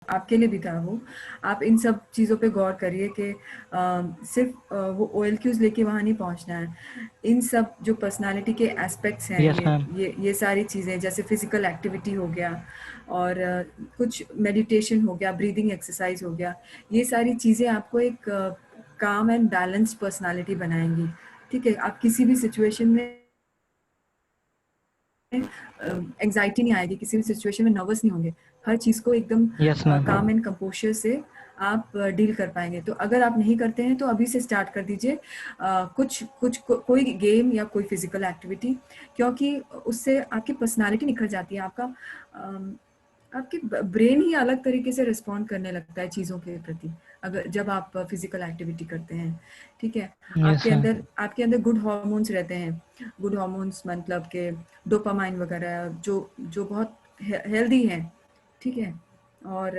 आपके लिए भी था वो। आप इन सब चीज़ों पे गौर करिए कि सिर्फ वो OLQs लेके वहाँ नहीं पहुँचना है। इन सब जो पर्सनालिटी के एस्पेक्ट्स हैं, यस मैम। ये सारी चीज़ें, जैसे फिजिकल एक्टिविटी हो गया और कुछ मेडिटेशन हो गया, ब्रीदिंग एक्सरसाइज हो गया, ये सारी चीज़ें आपको एक काम एंड बैलेंस्ड पर्सनालिटी बनाएंगी। ठीक है, आप किसी भी सिचुएशन में एंग्जाइटी नहीं आएगी, किसी भी सिचुएशन में नर्वस नहीं होंगे, हर चीज़ को एकदम यस मैम। काम एंड कंपोजर से आप डील कर पाएंगे। तो अगर आप नहीं करते हैं तो अभी से स्टार्ट कर दीजिए कोई गेम या कोई फिजिकल एक्टिविटी, क्योंकि उससे आपकी पर्सनालिटी निखर जाती है। आपके ब्रेन ही अलग तरीके से रिस्पॉन्ड करने लगता है चीज़ों के प्रति, अगर जब आप फिजिकल एक्टिविटी करते हैं। ठीक है, यस मैम। आपके अंदर गुड हार्मोन्स रहते हैं। गुड हार्मोन्स मतलब के डोपामाइन वगैरह, जो बहुत हेल्दी हैं। ठीक है, और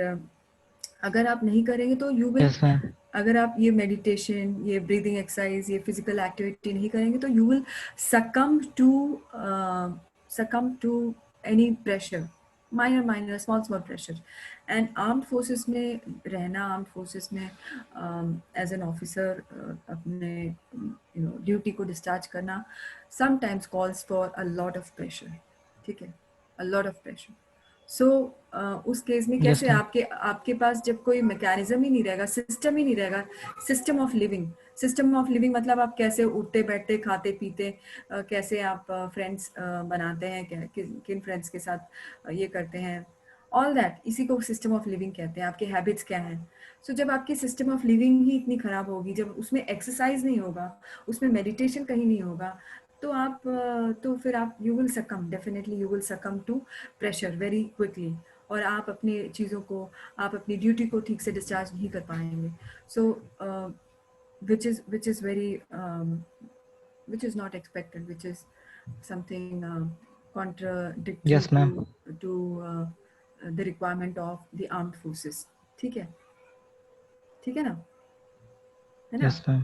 अगर आप नहीं करेंगे तो यू विल, यस मैम। अगर आप ये मेडिटेशन, ये ब्रीदिंग एक्सरसाइज, ये फिजिकल एक्टिविटी नहीं करेंगे तो you will succumb to succumb to any pressure, minor small pressure। And armed forces में रहना, आर्म्ड फोर्सेस में एज एन ऑफिसर अपने ड्यूटी को डिस्चार्ज करना sometimes calls for a lot of pressure. ठीक है, अ लॉट ऑफ प्रेशर। सो उस case में यस कैसे मैम। आपके पास जब कोई मैकेनिज्म ही नहीं रहेगा, सिस्टम ही नहीं रहेगा, system of living, system of living मतलब आप कैसे उठते बैठते खाते पीते, कैसे आप फ्रेंड्स बनाते हैं, किन फ्रेंड्स के साथ ये करते हैं, ऑल दैट, इसी को सिस्टम ऑफ लिविंग कहते हैं। आपके हैबिट्स क्या हैं। सो जब आपकी सिस्टम ऑफ लिविंग ही इतनी खराब होगी, जब उसमें एक्सरसाइज नहीं होगा, उसमें मेडिटेशन कहीं नहीं होगा, तो फिर आप you will succumb, definitely you will succumb to pressure very quickly, और आप अपनी चीज़ों को, आप अपनी ड्यूटी को ठीक से डिस्चार्ज नहीं कर पाएंगे। सो which is very which is not expected, which is something contradictory yes ma'am. to the requirement of the armed forces। ठीक है, ठीक है ना। Yes ma'am.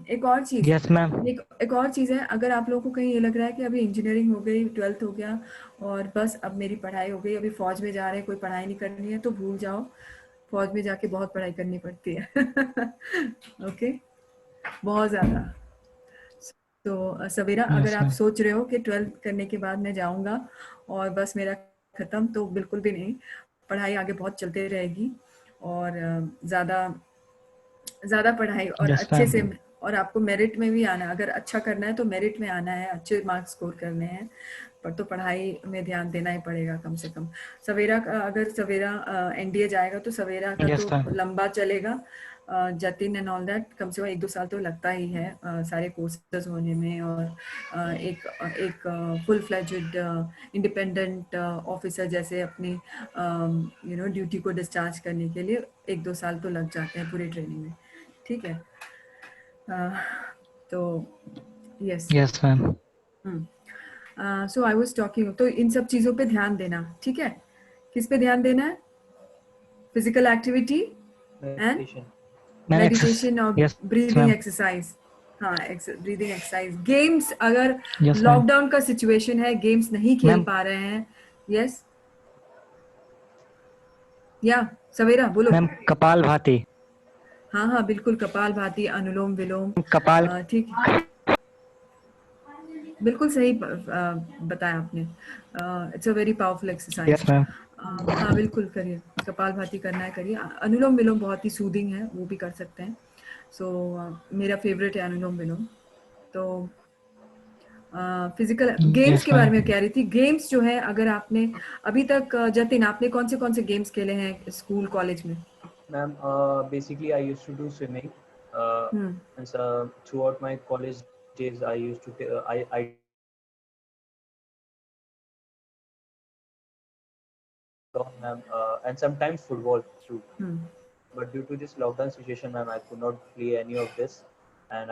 एक और चीज, यस मैम। एक और चीज है, अगर आप लोगों को कहीं ये लग रहा है कि अभी इंजीनियरिंग हो गई, 12th हो गया और बस अब मेरी पढ़ाई हो गई, अभी फौज में जा रहे हैं, कोई पढ़ाई नहीं करनी है, तो भूल जाओ। फौज में जाके बहुत पढ़ाई करनी पड़ती है। ओके, बहुत ज्यादा। तो सवेरा, अगर यस आप मैम। सोच रहे हो कि 12th करने के बाद मैं जाऊंगा और बस मेरा खत्म, तो बिल्कुल भी नहीं। पढ़ाई आगे बहुत चलते रहेगी, और ज्यादा ज्यादा पढ़ाई और यस अच्छे से, मैम। और आपको मेरिट में भी आना है। अगर अच्छा करना है तो मेरिट में आना है, अच्छे मार्क्स स्कोर करने हैं, पर तो पढ़ाई में ध्यान देना ही पड़ेगा कम से कम। सवेरा का, अगर सवेरा NDA जाएगा तो सवेरा का यस तो मैम। लंबा चलेगा। Jatin and all that come से कम 1-2 साल तो लगता ही है सारे कोर्सेज होने में, और एक एक फुल फ्लेज्ड इंडिपेंडेंट ऑफिसर जैसे अपनी ड्यूटी को डिस्चार्ज करने के लिए 1-2 साल तो लग जाते हैं पूरी ट्रेनिंग में। ठीक है, तो yes. Yes ma'am. So I was talking, तो इन सब चीज़ों पे ध्यान देना। ठीक है, किस पे ध्यान देना है? Physical activity and meditation। Ma'am access. Meditation और यस ब्रीदिंग मैम। एक्सरसाइज। हाँ, ब्रीदिंग एक्सरसाइज। गेम्स, अगर यस मैम। लॉकडाउन का सिचुएशन है, गेम्स नहीं खेल मैम पा रहे हैं, यस, या सवेरा बोलो। मैम कपाल भाती। हाँ हाँ बिल्कुल, कपाल भाती, अनुलोम विलोम। कपाल। ठीक, बिल्कुल सही बताया आपने। It's a very powerful exercise. Yes ma'am. हाँ बिल्कुल करिए, कपाल भाती करना है करिए। अनुलोम विलोम बहुत ही सूदिंग है, वो भी कर सकते हैं। सो मेरा फेवरेट है अनुलोम विलोम। तो फिजिकल गेम्स यस के बारे मैम। में कह रही थी। गेम्स जो है, अगर आपने अभी तक जतिन, आपने कौन से गेम्स खेले हैं स्कूल कॉलेज में? Ma'am, basically I used to do swimming. Hmm And throughout my college days, I used to I ma'am, and sometimes football too. Hmm But due to this lockdown situation, ma'am, I could not play any of this. And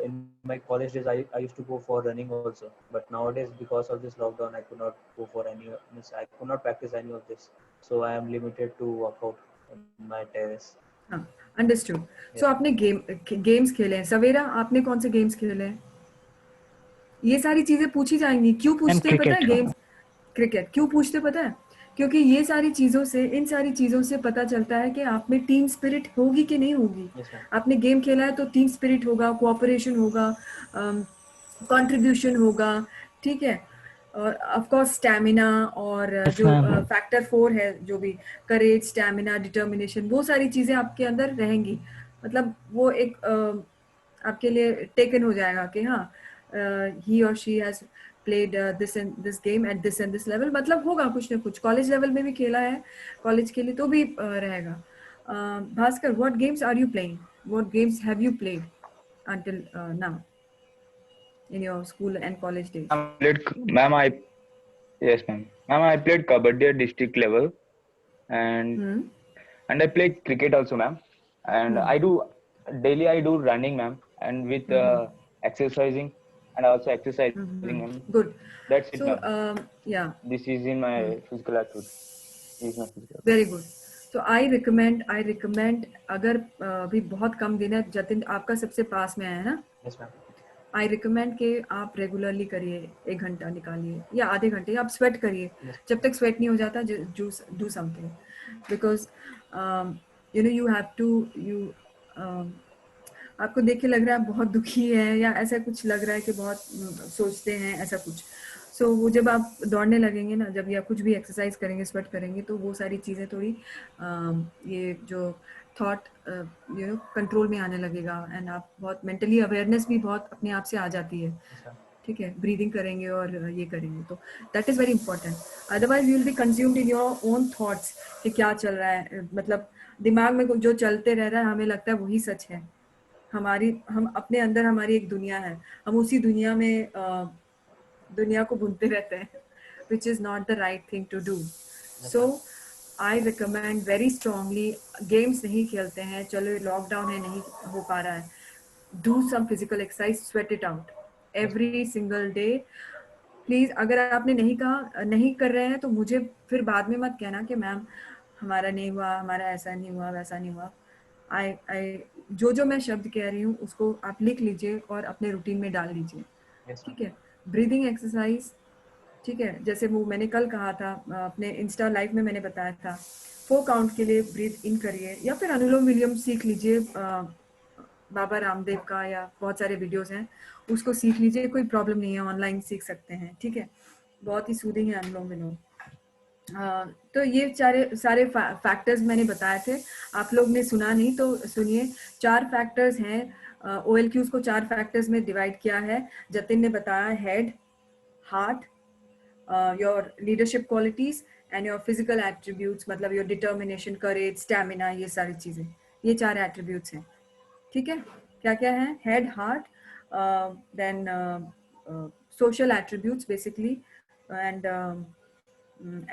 in my college days, I used to go for running also. But nowadays, because of this lockdown, I could not go for I could not practice any of this. So I am limited to workout in my terrace. हाँ, understood. सो Yeah. आपने games खेले हैं। सवेरा, आपने कौन से games खेले हैं? ये सारी चीजें पूछी जाएंगी। क्यों मैम पूछते हैं पता है? क्रिकेट। गेम्स, क्रिकेट क्यों पूछते हैं पता है? क्योंकि ये सारी चीज़ों से, इन सारी चीज़ों से पता चलता है कि आप में टीम स्पिरिट होगी कि नहीं होगी। Yes, ma'am. आपने गेम खेला है तो टीम स्पिरिट होगा, कोऑपरेशन होगा, कंट्रीब्यूशन होगा, ठीक है। और ऑफ कोर्स स्टैमिना, और यस जो मैम। फैक्टर 4 है, जो भी करेज, स्टैमिना, डिटर्मिनेशन, वो सारी चीज़ें आपके अंदर रहेंगी। मतलब वो एक आपके लिए टेकन हो जाएगा कि हाँ, ही और she has played this and this game at this and this level, मतलब होगा कुछ ना कुछ। कॉलेज लेवल में भी खेला है कॉलेज के लिए तो भी रहेगा। Bhaskar, what games are you playing, what games have you played until now in your school and college days? Ma'am, yes, ma'am. Ma'am, I played kabaddi at district level, and Hmm. I played cricket also, ma'am. And Hmm. I do daily. I do running, ma'am, and with exercising, and also exercising, ma'am. Good. That's it, So ma'am. yeah, This is in my physical activity. This is my physical activity. very good. So I recommend, अगर अभी बहुत कम दिन है, जतिन आपका सबसे पास में है ना, Yes, ma'am. आई रिकमेंड कि आप रेगुलरली करिए, 1 घंटा निकालिए या आधे घंटे, आप स्वेट करिए। Yes. जब तक स्वेट नहीं हो जाता, do something, because you know you have to, you आपको देख के लग रहा है आप बहुत दुखी है, या ऐसा कुछ लग रहा है कि बहुत सोचते हैं ऐसा कुछ। सो वो जब आप दौड़ने लगेंगे ना, जब या कुछ भी एक्सरसाइज करेंगे, स्वेट करेंगे, तो वो सारी चीज़ें थोड़ी ये जो थॉट यू नो कंट्रोल में आने लगेगा, एंड आप बहुत मेंटली अवेयरनेस भी बहुत अपने आप से आ जाती है। Yes, ma'am. ठीक है, ब्रीदिंग करेंगे और ये करेंगे तो that is very important. Otherwise you will be consumed in your own thoughts कि क्या चल रहा है, मतलब दिमाग में जो चलते रह रहा है, हमें लगता है वही सच है। हम अपने अंदर, हमारी एक दुनिया है, हम उसी दुनिया में दुनिया को भूनते रहते हैं, which is not the right thing to do. Yes, so ma'am. I recommend very strongly, games नहीं खेलते हैं, चलो लॉकडाउन है नहीं हो पा रहा है, do some physical exercise, sweat it out Yes, ma'am. Every single day. Please, अगर आपने नहीं कहा, नहीं कर रहे हैं, तो मुझे फिर बाद में मत कहना कि मैम हमारा नहीं हुआ, हमारा ऐसा नहीं हुआ, वैसा नहीं हुआ। आई जो मैं शब्द कह रही हूँ उसको आप लिख लीजिए और अपने रूटीन में डाल लीजिए। Yes, ma'am. ठीक है, ब्रीदिंग एक्सरसाइज, ठीक है, जैसे वो मैंने कल कहा था, अपने इंस्टा लाइव में मैंने बताया था, 4 काउंट के लिए ब्रीथ इन करिए, या फिर अनुलोम विलोम सीख लीजिए, बाबा रामदेव का या बहुत सारे वीडियोस हैं, उसको सीख लीजिए, कोई प्रॉब्लम नहीं है, ऑनलाइन सीख सकते हैं। ठीक है, बहुत ही सूदिंग है अनुलोम विलोम। तो ये सारे फैक्टर्स मैंने बताए थे, आप लोग ने सुना नहीं तो सुनिए। 4 फैक्टर्स हैं, OLQs को 4 फैक्टर्स में डिवाइड किया है। जतिन ने बताया head, heart, your leadership qualities and your physical attributes, मतलब योर डिटर्मिनेशन, करेज, स्टैमिना, ये सारी चीज़ें, ये 4 एट्रीब्यूट्स हैं। ठीक है, क्या क्या है? Head, heart, then social attributes basically,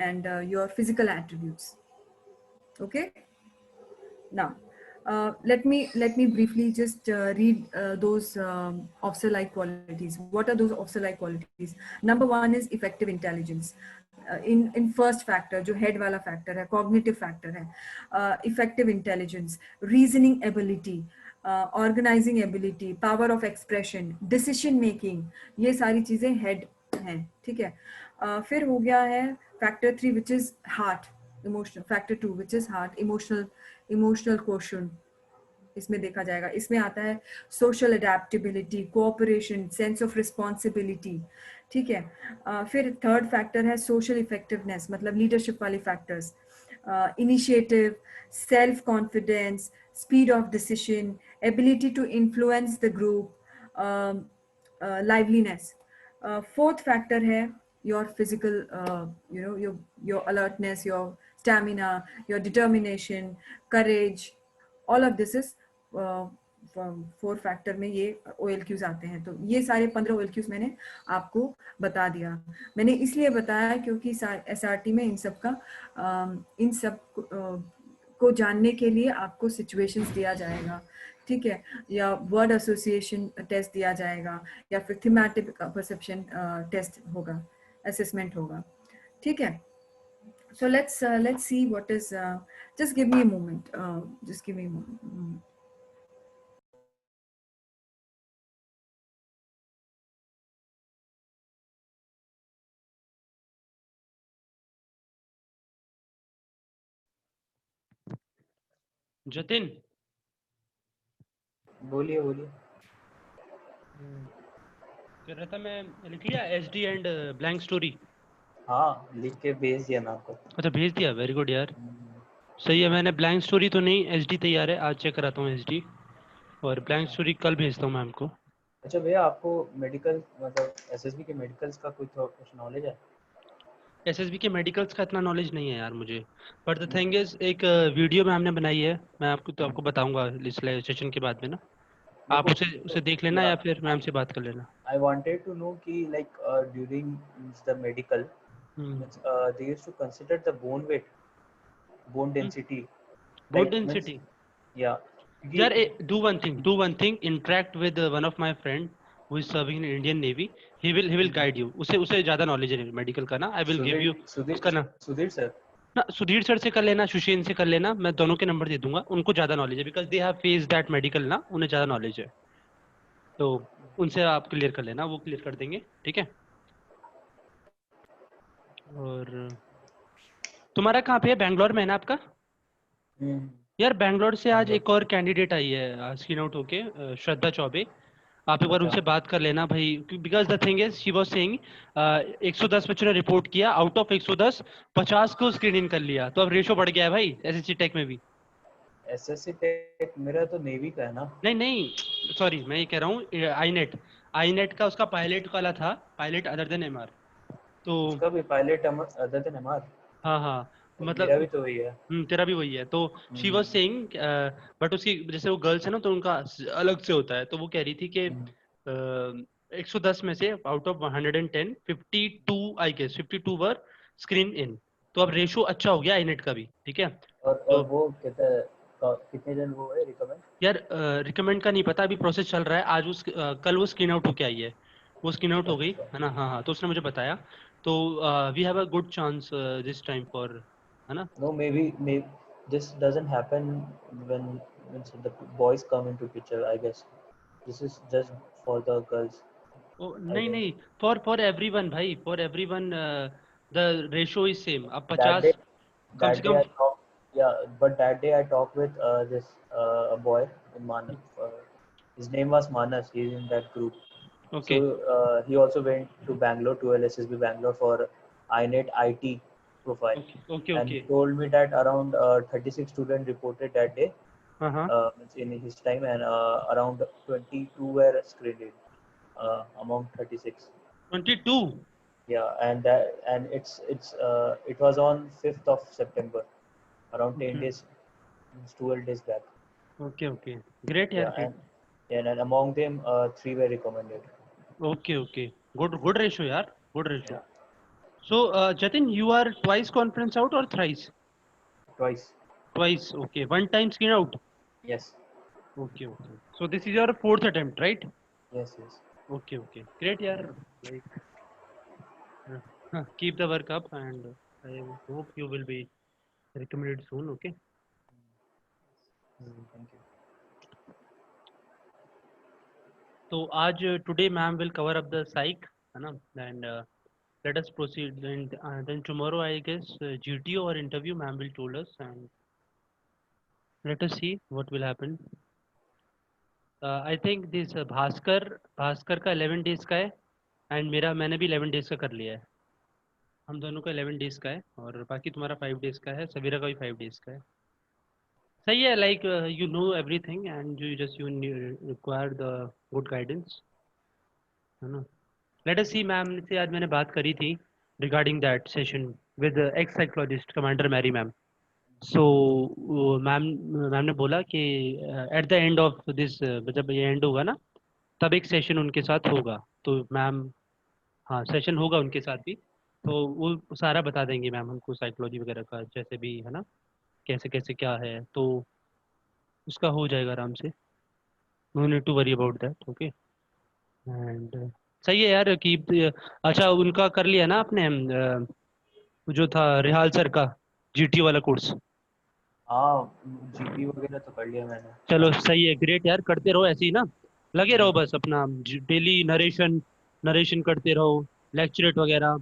and your physical attributes. Okay, now let me briefly just read those officer like qualities. What are those officer like qualities? Number 1 is effective intelligence. In first factor, जो head वाला factor है, cognitive factor है, effective intelligence, reasoning ability, organizing ability, power of expression, decision making, ये सारी चीजें head हैं। ठीक है, फिर हो गया है factor 3 which is heart, emotional, factor 2 which is heart, emotional quotient, इसमें देखा जाएगा। इसमें आता है social adaptability, cooperation, sense of responsibility. ठीक है, फिर थर्ड फैक्टर है सोशल इफेक्टिवनेस, मतलब लीडरशिप वाले factors, initiative, self confidence, speed of decision, ability to influence the group, liveliness. Fourth factor है your physical, you know, your alertness, your stamina, your determination, courage, all of this is 4 factor में ये OLQs आते हैं। तो ये सारे 15 OLQs मैंने आपको बता दिया। मैंने इसलिए बताया क्योंकि SRT में इन सब का इन सब को जानने के लिए आपको सिचुएशंस दिया जाएगा। ठीक है, या वर्ड एसोसिएशन टेस्ट दिया जाएगा, या फिर थीमेटिक परसेप्शन टेस्ट होगा, असेसमेंट होगा। ठीक है, so let's see what is just give me a moment, just give me a moment. Jatin, बोलिए बोलिए। कह रहा था मैं लिख लिया एसडी एंड ब्लैंक स्टोरी। हाँ लिख के भेज दिया मैं आपको। अच्छा भेज दिया, वेरी गुड यार, सही है। मैंने ब्लैंक स्टोरी तो नहीं, एसडी तैयार है, आज चेक कराता हूँ एसडी, और ब्लैंक स्टोरी कल भेजता हूँ मैम को। अच्छा भैया, आपको मेडिकल मतलब एसएसबी के मेडिकल्स का कुछ नॉलेज है? एसएसबी के मेडिकल्स का इतना नॉलेज नहीं है यार मुझे, बट द थिंग इज एक वीडियो मैम ने बनाई है, मैं आपको बताऊंगा इस सेशन के बाद में ना, मेरे आप को उसे देख लेना या फिर मैम से बात कर लेना। I wanted to know कि like during the medical hmm, means they used to consider the bone weight, bone density, bone like means density. yeah यार क्योंकि do one thing, interact with one of my friend who is serving in Indian Navy, he will guide you, उसे ज्यादा knowledge है medical का ना, I will give you उसका ना Sudhir sir. ना सुधीर सर से कर लेना, सुशेन से कर लेना, मैं दोनों के नंबर दे दूंगा, उनको ज्यादा नॉलेज है, because they have face that medical ना, उन्हें ज्यादा नॉलेज है, तो उनसे आप क्लियर कर लेना, वो क्लियर कर देंगे, ठीक है। और तुम्हारा कहाँ पे है, बैंगलोर में है ना आपका? यार बैंगलोर से आज एक और कैंडिडेट आई है स्क्रीन आउट होके, श्रद्धा चौबे, आप एक बार उनसे बात कर लेना भाई, because the thing is she was saying 110 बच्चों ने रिपोर्ट किया, आउट ऑफ 110 50 को स्क्रीन इन कर लिया, तो अब रेशो बढ़ गया है भाई एसएससी टेक में भी। एसएससी टेक मेरा तो नेवी का है ना। नहीं नहीं सॉरी, मैं ये कह रहा हूँ आई नेट का उसका पायलट वाला था, पायलट अदर देन एमआर, तो उसका भी पायलट अदर देन एमआर। हाँ हाँ मेरा भी मतलब तो वही है। तेरा भी वही है, तो शी वाज सेइंग, बट उसकी जैसे वो गर्ल्स है ना, तो उनका अलग से होता है, तो वो कह रही थी कि 110 में से out of 110 52 I guess 52 were screen in, तो अब रेशो अच्छा हो गया आईनेट का भी, ठीक है। और तो वो कहता है कितने जन वो है रिकमेंड? यार रिकमेंड का नहीं पता, अभी प्रोसेस चल रहा है, आज कल वो स्क्रीन आउट होके आई है, वो स्क्रीन आउट हो गई अच्छा। है ना, हाँ हाँ, तो उसने मुझे बताया, तो we have a good chance this time for, है ना। No, maybe this doesn't happen when the boys come into picture. I guess this is just for the girls. Oh I नहीं guess नहीं, फॉर एवरीवन भाई, for everyone the ratio is same, अब that day 50 कम से that day come. I talked. Yeah, but that day I talked with this a boy in his name was Manas. He's in that group. So okay he also went to Bangalore to LSSB Bangalore for INET IT profile, okay okay and he okay, told me that around 36 students reported that day हाँ हाँ in his time, and around 22 were screened in, among 36. 22। Yeah, and it was on 5th of September, around 10 okay days, means 12 days back. Okay okay, great यार, Yeah, great, and among them, three were recommended. Okay okay, good good ratio यार, good ratio. Yeah, so Jatin, you are twice conference out or thrice? twice. Twice, okay, one time screen out, Yes, okay okay, so this is your fourth attempt right? yes, yes. Okay okay, great यार, like keep the work up, and I hope you will be recommended soon, okay? Thank you. तो आज today ma'am will cover up the psych, है ना, and let us proceed, and then tomorrow I guess GTO or interview ma'am will told us, and let us see what will happen. I think this Bhaskar का 11 days का है, and मैंने भी 11 days का कर लिया है, हम दोनों का 11 days का है, और बाकी तुम्हारा 5 days का है, सवेरा का भी 5 days का है, सही है, like you know everything and you require the good guidance, है ना। लेट अस सी, मैम से आज मैंने बात करी थी regarding that session with ex psychologist commander Mary ma'am, so ma'am ma'am ने बोला कि at the end of this, जब ये एंड होगा ना, तब एक सेशन उनके साथ होगा, तो मैम, हाँ सेशन होगा उनके साथ भी, तो वो सारा बता देंगे मैम हमको, साइकोलॉजी वगैरह का जैसे भी है ना, कैसे कैसे क्या है, तो उसका हो जाएगा आराम से, no need to worry about that, okay. And सही है यार कि अच्छा उनका कर लिया ना आपने, जो था रिहाल सर का जीटी वाला कोर्स? हाँ, जीपी वगैरह तो कर लिया मैंने। चलो सही है, ग्रेट यार, करते रहो ऐसे ही ना, लगे रहो बस अपना, डेली नरेशन नरेशन करते रहो, लेक्चरेट वगैरह,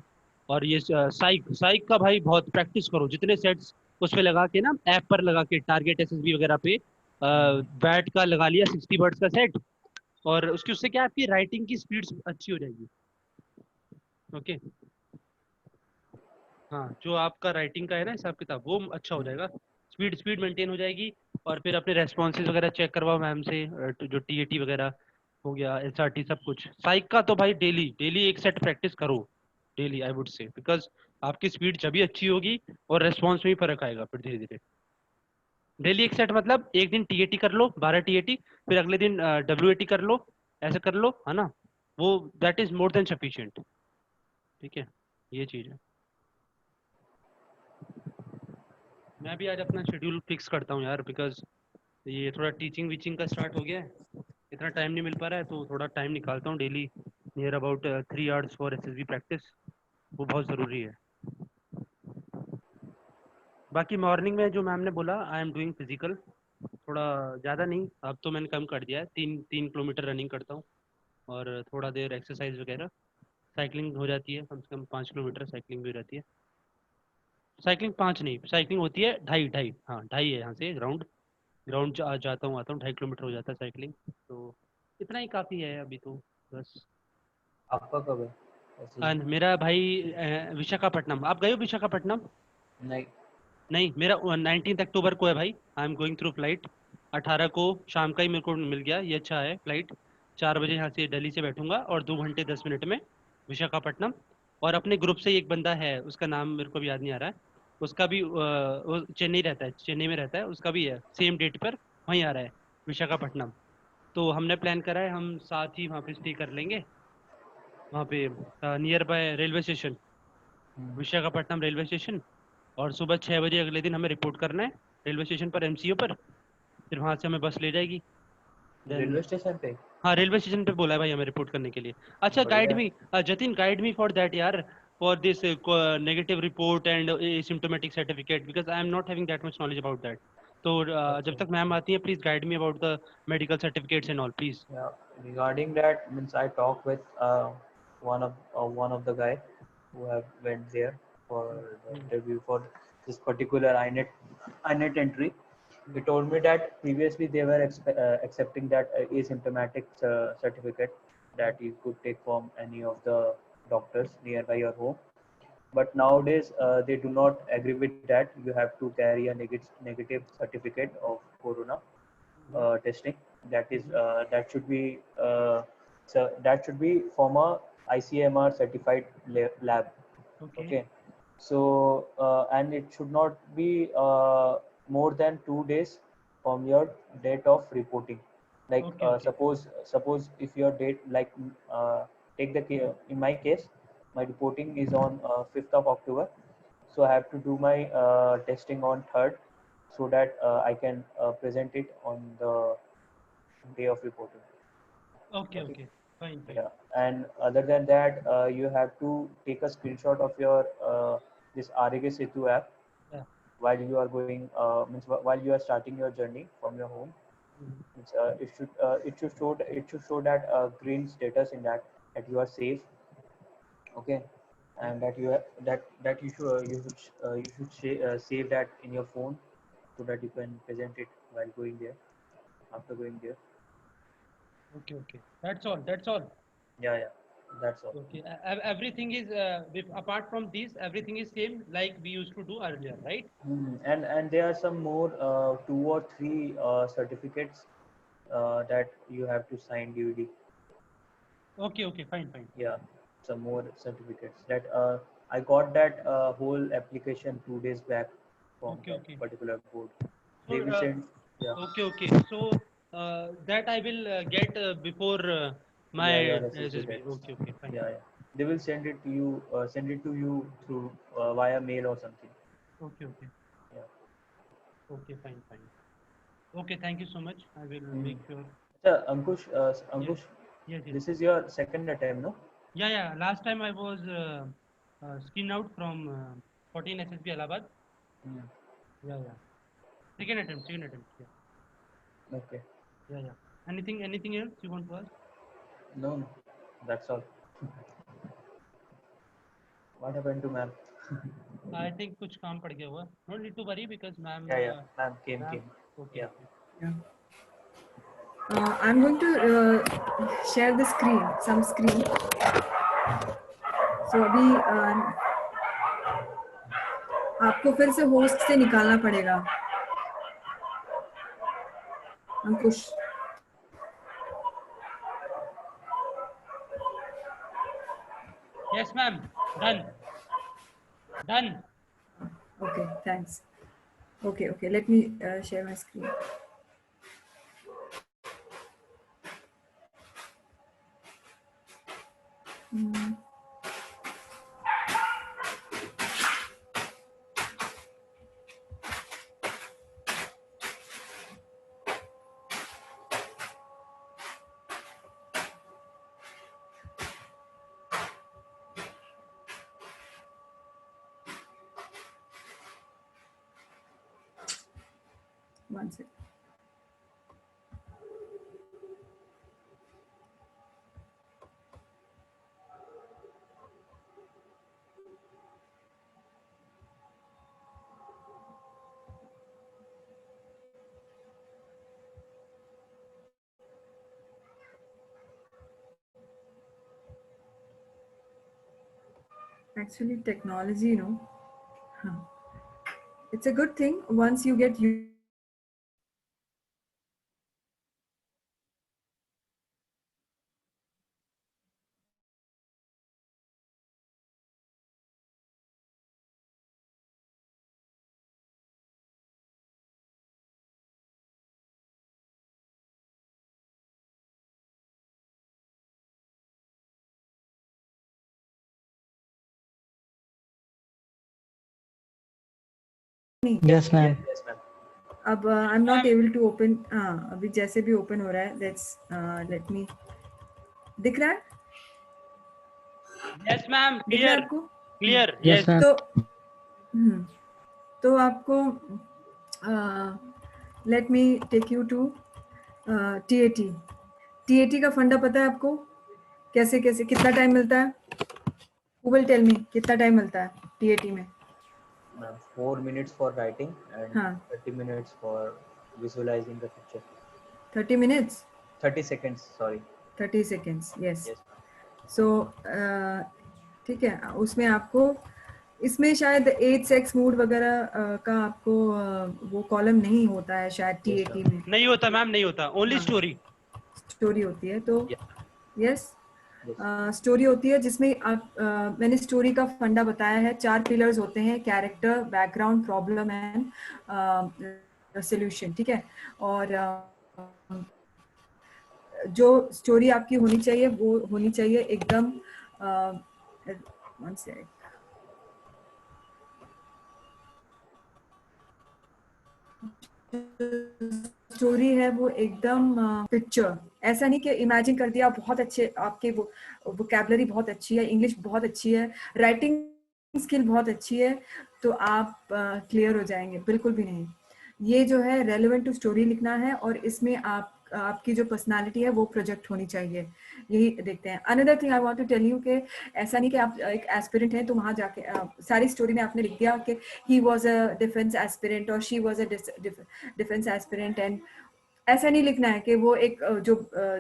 और ये साइक साइक का भाई बहुत प्रैक्टिस करो, जितने सेट्स उस पे लगा के ना, ऐप पर लगा के टारगेट एसएसबी वगैरह पे बैट का लगा लिया 60 वर्ड्स का सेट, और उसकी उससे क्या आपकी राइटिंग की स्पीड अच्छी हो जाएगी। ओके, हाँ, जो आपका राइटिंग का है ना हिसाब किताब, वो अच्छा हो जाएगा, स्पीड स्पीड मेंटेन हो जाएगी। और फिर अपने रेस्पॉन्सेज वगैरह चेक करवाओ मैम से, जो टीएटी वगैरह हो गया, एसआरटी, सब कुछ। साइक का तो भाई डेली डेली एक सेट प्रैक्टिस करो, daily I would say, because आपकी स्पीड जब भी अच्छी होगी और रेस्पॉन्स में भी फर्क आएगा फिर धीरे धीरे। डेली एक सेट मतलब एक दिन टीएटी कर लो 12 टीएटी, फिर अगले दिन डब्ल्यूएटी कर लो, ऐसे कर लो, है ना, वो that is more than sufficient. ठीक है, ये चीज़ है। मैं भी आज अपना शेड्यूल फिक्स करता हूँ यार, बिकॉज ये थोड़ा टीचिंग वीचिंग का स्टार्ट हो गया है, इतना टाइम नहीं मिल पा रहा है, तो थोड़ा टाइम निकालता हूँ daily, near about 3 hours for SSB practice, वो बहुत ज़रूरी है। बाकी मॉर्निंग में जो मैम ने बोला, आई एम डूइंग फिजिकल, थोड़ा ज़्यादा नहीं, अब तो मैंने कम कर दिया है, 3 किलोमीटर रनिंग करता हूँ, और थोड़ा देर एक्सरसाइज वगैरह, साइकिलिंग हो जाती है, कम से कम 5 किलोमीटर साइकिलिंग भी हो जाती है। साइकिलिंग 5 नहीं, साइकिलिंग होती है 2.5, हाँ 2.5 है यहाँ से ग्राउंड, ग्राउंड जाता हूँ आता हूँ, 2.5 किलोमीटर हो जाता है साइकिलिंग, तो इतना ही काफ़ी है अभी तो, बस। आपका कब है एसएसबी? मेरा भाई विशाखापट्टनम, आप गए हो विशाखापट्टनम? नहीं। नहीं, मेरा 19 अक्टूबर को है भाई, I am going through flight, 18 को शाम का ही मेरे को मिल गया, ये अच्छा है फ्लाइट, 4 बजे यहाँ से दिल्ली से बैठूंगा और 2 घंटे 10 मिनट में विशाखापट्टनम। और अपने ग्रुप से एक बंदा है, उसका नाम मेरे को भी याद नहीं आ रहा है, उसका भी वो चेन्नई रहता है, चेन्नई में रहता है, उसका भी है सेम डेट पर वहीं आ रहा है विशाखापट्टनम। तो हमने प्लान करा है, हम साथ ही वहाँ पे स्टे कर लेंगे, वहाँ पे near by railway station, Visakhapatnam railway station. और सुबह 6 बजे अगले दिन हमें रिपोर्ट करना है रेलवे स्टेशन पर, एमसीओ पर, फिर वहाँ से हमें बस ले जाएगी। देन, रेलवे स्टेशन पे? हाँ रेलवे स्टेशन पे बोला है भाई हमें रिपोर्ट करने के लिए। अच्छा, गाइड बढ़िया है। Me, Jatin, guide me for that यार, for this negative report and symptomatic certificate, because I am not having that much knowledge about that. तो जब अच्छा। तक मैम आती है, please guide me about the medical certificates and all, please. Yeah, regarding that, means I talked with one of the guy who have went there for the interview for this particular INET entry. He told me that previously they were accepting that asymptomatic certificate that you could take from any of the doctors nearby your home. But nowadays they do not agree with that. You have to carry a negative certificate of corona testing. That should be that should be from a ICMR certified lab. Okay Okay, so and it should not be more than 2 days from your date of reporting. Like okay okay suppose if your date, like take the in my case, my reporting is on 5th of October, so I have to do my testing on 3rd, so that I can present it on the day of reporting. Okay Okay. Okay, fine fine, Yeah, and other than that, you have to take a screenshot of your this RAG Setu app while you are going means while you are starting your journey from your home. It should show that green status in that you are safe. Okay, and that you have, that you should save that in your phone, so that you can present it while going there, after going there. Okay okay, that's all. Yeah, that's all. Okay, everything is apart from this, everything is same like we used to do earlier, right? And there are some more 2 or 3 certificates that you have to sign duly. Okay, okay, fine, fine. Yeah, some more certificates that I got that whole application 2 days back from Okay, that okay. particular board. So, They will send. Yeah, okay, okay. So, that I will get before my yeah, your SSB SSB. batch. Okay, okay, fine. Yeah. They will send it to you. Send it to you through via mail or something. Okay, okay, Yeah. okay, fine, fine. Okay, thank you so much. I will Mm. make sure. Ankush, Yes, Ankush, yes, yes. this is your second attempt, no? Yeah, yeah. Last time I was screened out from 14 SSB Allahabad. Mm. Yeah, yeah. Second attempt, second attempt. Yeah, Okay. yeah, yeah. Anything else you want to ask? No, that's all. What happened to ma'am? I think कुछ काम पड़ गया हुआ. No need to worry because ma'am. Yeah. Ma'am came. Okay. Yeah. Yeah. I'm going to share the screen, some screen. So अभी आपको फिर से host से निकालना पड़ेगा, अंकुश. Yes, ma'am. Done. Okay, thanks. Okay, let me share my screen. One second. Actually, technology, it's a good thing once you get used. Yes, ma'am. Yes, ma'am. अब I'm not able to open. अभी जैसे भी open हो रहा है, let me. दिख रहा है? Yes, ma'am. दिख रहा है Clear. आपको? Clear. Yes, ma'am. तो आपको let me take you to TAT. TAT का फंडा पता है आपको? कैसे कितना टाइम मिलता है? Who will tell me कितना टाइम मिलता है TAT में? 4 minutes for writing and 30 minutes for visualizing the picture. 30 minutes? 30 seconds, sorry. 30 seconds, yes. Yes. So ठीक है, उसमें आपको इसमें शायद 8 सेक्स मूड वगैरह का आपको वो कॉलम नहीं होता है शायद TAT में. नहीं होता मैम, नहीं होता. Only story. स्टोरी होती है तो यस Yes. स्टोरी होती है जिसमें आप मैंने स्टोरी का फंडा बताया है. 4 पिलर्स होते हैं: character, background, problem and solution. ठीक है, और जो स्टोरी आपकी होनी चाहिए वो होनी चाहिए एकदम वन सेकंड. स्टोरी है वो एकदम पिक्चर. ऐसा नहीं कि इमेजिन कर दिया. बहुत अच्छे आपके वो वोकैबुलरी बहुत अच्छी है, इंग्लिश बहुत अच्छी है, राइटिंग स्किल बहुत अच्छी है तो आप क्लियर हो जाएंगे. बिल्कुल भी नहीं. ये जो है रेलेवेंट टू स्टोरी लिखना है और इसमें आपकी जो पर्सनालिटी है वो प्रोजेक्ट होनी चाहिए. यही देखते हैं. Another thing I want to tell you कि ऐसा नहीं कि आप एक एस्पिरेंट हैं तो वहां जाके सारी स्टोरी में आपने लिख दिया कि he was a defence aspirant और she was a defence aspirant. And ऐसा नहीं लिखना है कि वो एक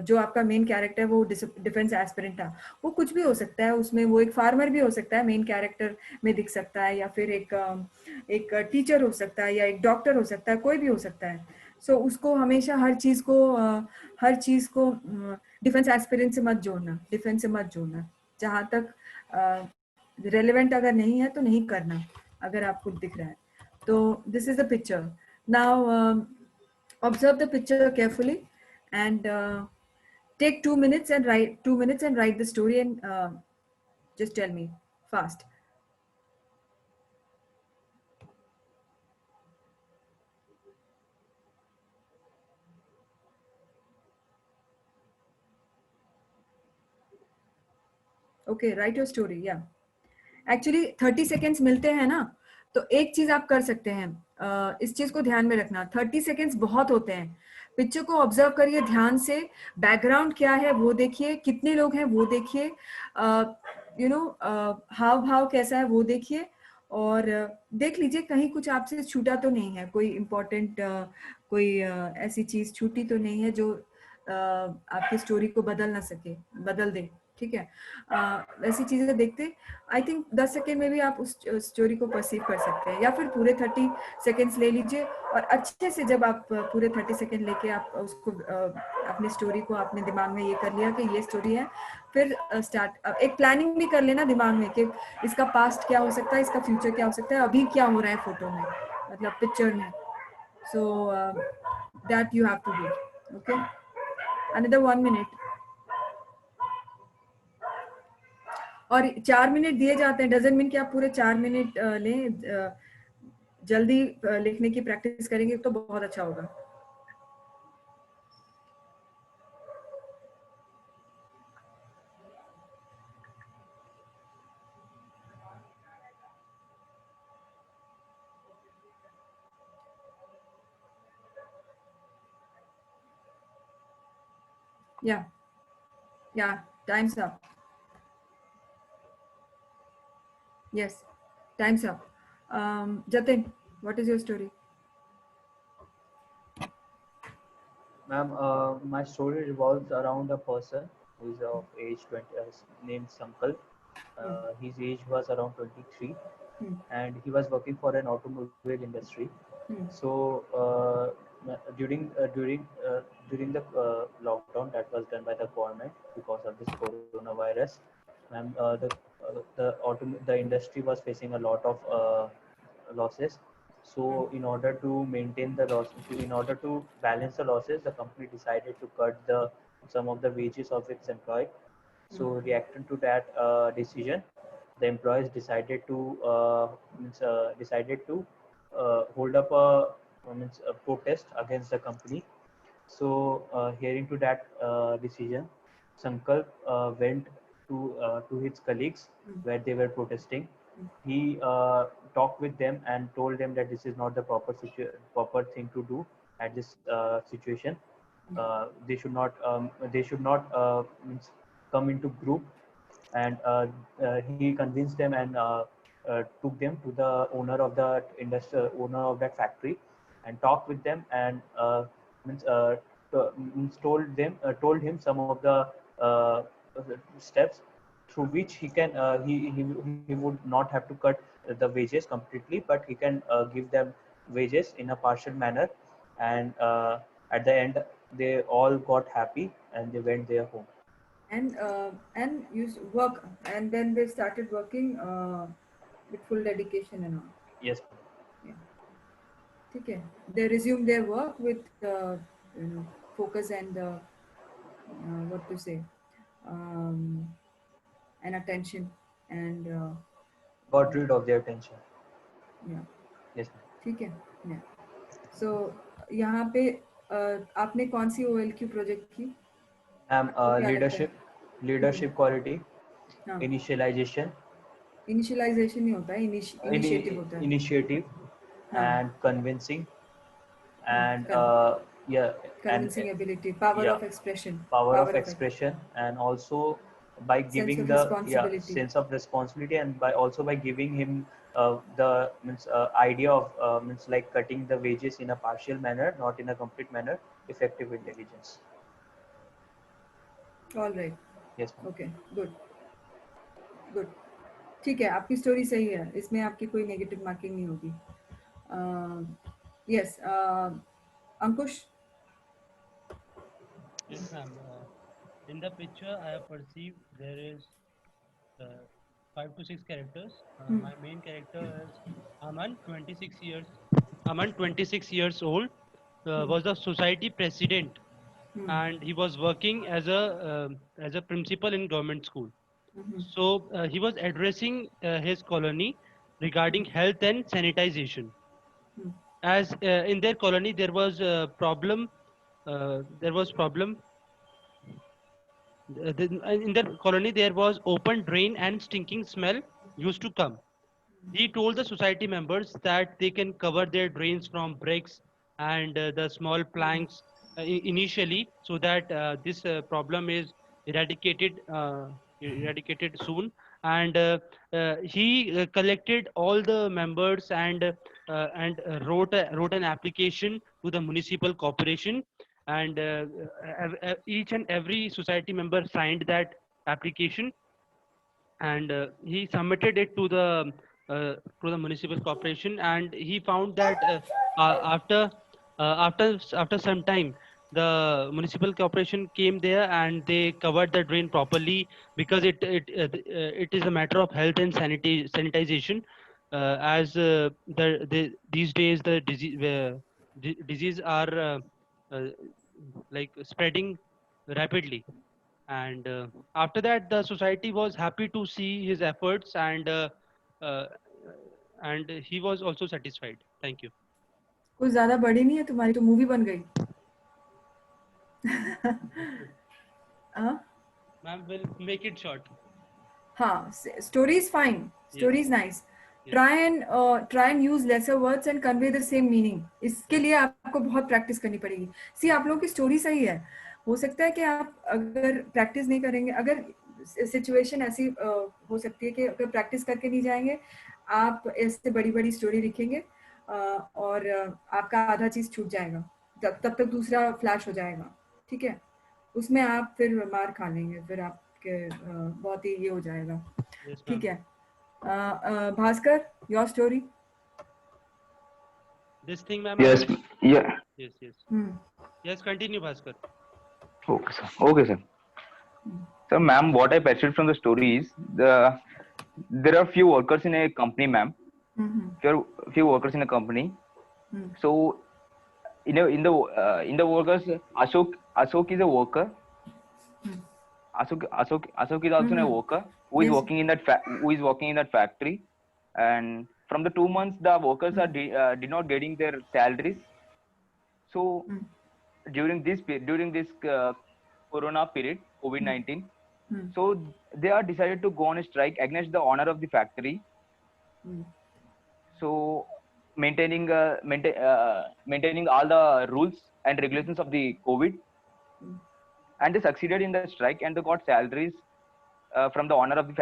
जो आपका मेन कैरेक्टर है वो डिफेंस एस्पिरेंट था. वो कुछ भी हो सकता है उसमें. वो एक फार्मर भी हो सकता है, मेन कैरेक्टर में दिख सकता है, या फिर एक टीचर हो सकता है, या एक डॉक्टर हो सकता है, कोई भी हो सकता है. सो उसको हमेशा हर चीज को डिफेंस एस्पिरेंट से मत जोड़ना, डिफेंस से मत जोड़ना. जहां तक रेलेवेंट अगर नहीं है तो नहीं करना अगर आपको दिख रहा है तो. This is the picture. Now observe the picture carefully and take 2 minutes and write the story and just tell me fast. Okay, write your story. Yeah, actually 30 seconds मिलते हैं ना, तो एक चीज आप कर सकते हैं. इस चीज को ध्यान में रखना. 30 सेकेंड्स बहुत होते हैं. पिक्चर को ऑब्जर्व करिए ध्यान से. बैकग्राउंड क्या है वो देखिए, कितने लोग हैं वो देखिए, हाव भाव कैसा है वो देखिए, और देख लीजिए कहीं कुछ आपसे छूटा तो नहीं है, कोई इम्पोर्टेंट कोई ऐसी चीज छूटी तो नहीं है जो आपकी स्टोरी को बदल ना सके, बदल दे। ठीक है, ऐसी चीजें देखते आई थिंक 10 सेकेंड में भी आप उस स्टोरी को परसीव कर सकते हैं, या फिर पूरे 30 सेकेंड्स ले लीजिए और अच्छे से जब आप पूरे 30 सेकेंड लेके आप उसको अपनी स्टोरी को अपने दिमाग में ये कर लिया कि ये स्टोरी है, फिर स्टार्ट एक प्लानिंग भी कर लेना दिमाग में कि इसका पास्ट क्या हो सकता है, इसका फ्यूचर क्या हो सकता है, अभी क्या हो रहा है फोटो में, मतलब पिक्चर में। So that you have to do. Okay, another 1 minute. और 4 मिनट दिए जाते हैं, डजंट मीन कि आप पूरे 4 मिनट लें। जल्दी लिखने की प्रैक्टिस करेंगे तो बहुत अच्छा होगा। Yeah, time's up. Yes, time's up. Jatin, what is your story? Ma'am, my story revolves around a person who is of age 20, named Sankal. His age was around 23, and he was working for an automobile industry. So during the lockdown that was done by the government because of this coronavirus, ma'am, the industry was facing a lot of losses. So in order to maintain the loss, in order to balance the losses, the company decided to cut the some of the wages of its employee. So reacting to that decision, the employees decided to hold up a protest against the company. So hearing to that decision, Sankalp went to his colleagues where they were protesting. He talked with them and told them that this is not the proper thing to do at this situation. They should not come into group, and he convinced them and took them to the owner of that factory, and talked with them and means, told him some of the uh, steps through which he would not have to cut the wages completely, but he can give them wages in a partial manner, and at the end they all got happy and they went their home. And you work, and then they started working with full dedication and all. Yes. Yeah. Okay. They resumed their work with focus and what to say, um, and attention and Got rid of their tension. yeah. Yes. ठीक है। Yeah. So यहाँ पे आपने कौन सी OLQ project की? I'm आपको क्या लगता है? leadership quality, हाँ, initialization, इनिशियलाइजेशन नहीं होता है, इनिशिएटिव होता है। initiative, हाँ, and convincing, and yeah, and convincing ability, power yeah, of expression, power of power of expression, and also by sense giving of the responsibility. sense of responsibility, and by giving him the idea of like cutting the wages in a partial manner, not in a complete manner, effective intelligence. All right, Yes, ma'am. Okay, good good. ठीक है, आपकी story सही है, इसमें आपकी कोई negative marking नहीं होगी। Yes, Ankush. Yes, ma'am. In the picture, I have perceived there is 5 to 6 characters. My main character is Aman, 26 years. Aman, 26 years old, was the society president, and he was working as a principal in government school. So he was addressing his colony regarding health and sanitization. As in their colony there was a problem, there was problem in their colony there was open drain and stinking smell used to come. He told the society members that they can cover their drains from bricks and the small planks initially, so that this problem is eradicated soon. and he collected all the members and wrote an application to the municipal corporation, and each and every society member signed that application, and he submitted it to the municipal corporation, and he found that after after some time the municipal corporation came there and they covered the drain properly, because it is a matter of health and sanitization, as these days the disease are uh, like spreading rapidly. And after that the society was happy to see his efforts, uh, and he was also satisfied. Thank you. कुछ ज्यादा बड़ी नहीं है तुम्हारी तो movie बन गई. हाँ Ma'am will make it short. हाँ, story is fine, story is nice. Yes. try and use lesser words and convey the same meaning. इसके लिए आपको बहुत प्रैक्टिस करनी पड़ेगी. See, आप लोगों की स्टोरी सही है, हो सकता है कि आप अगर प्रैक्टिस नहीं करेंगे, अगर सिचुएशन ऐसी हो सकती है कि अगर प्रैक्टिस करके नहीं जाएंगे, आप ऐसे बड़ी बड़ी स्टोरी लिखेंगे और आपका आधा चीज छूट जाएगा, तब तक दूसरा फ्लैश हो जाएगा. ठीक है, उसमें आप फिर मार खा लेंगे, फिर आपके बहुत ही ये हो जाएगा. Yes, ठीक ma'am. है. Bhaskar, your story. This thing, ma'am. Yes, yeah. Yes, continue, Bhaskar. Okay, sir. Okay, sir. So, ma'am, what I perceived from the story is there are few workers in a company, ma'am. Few workers in a company. So, in the workers, Ashok is a worker. Ashok is also a worker who is Yes. working in that factory, and from the 2 months the workers are did not getting their salaries. So during this corona period, COVID-19, so they are decided to go on a strike against the owner of the factory. So maintaining all the rules and regulations of the COVID, and they succeeded in the strike, and they got salaries from the owner of the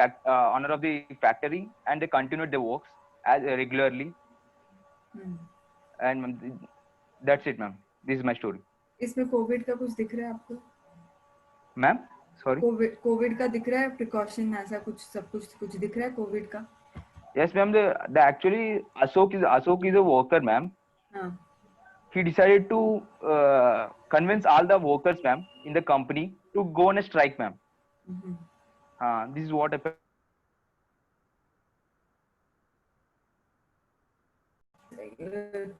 factory, and they continued their works as regularly. And that's it, ma'am. This is my story. इसमें Covid का कुछ दिख रहा है आपको? Ma'am, sorry. Covid का दिख रहा है, प्रिकॉशन ऐसा कुछ, सब कुछ दिख रहा है कोविड का? Yes, ma'am. The actually Ashok is a worker, ma'am. हाँ. He decided to convince all the workers, ma'am, in the company to go on a strike, ma'am. This is what I.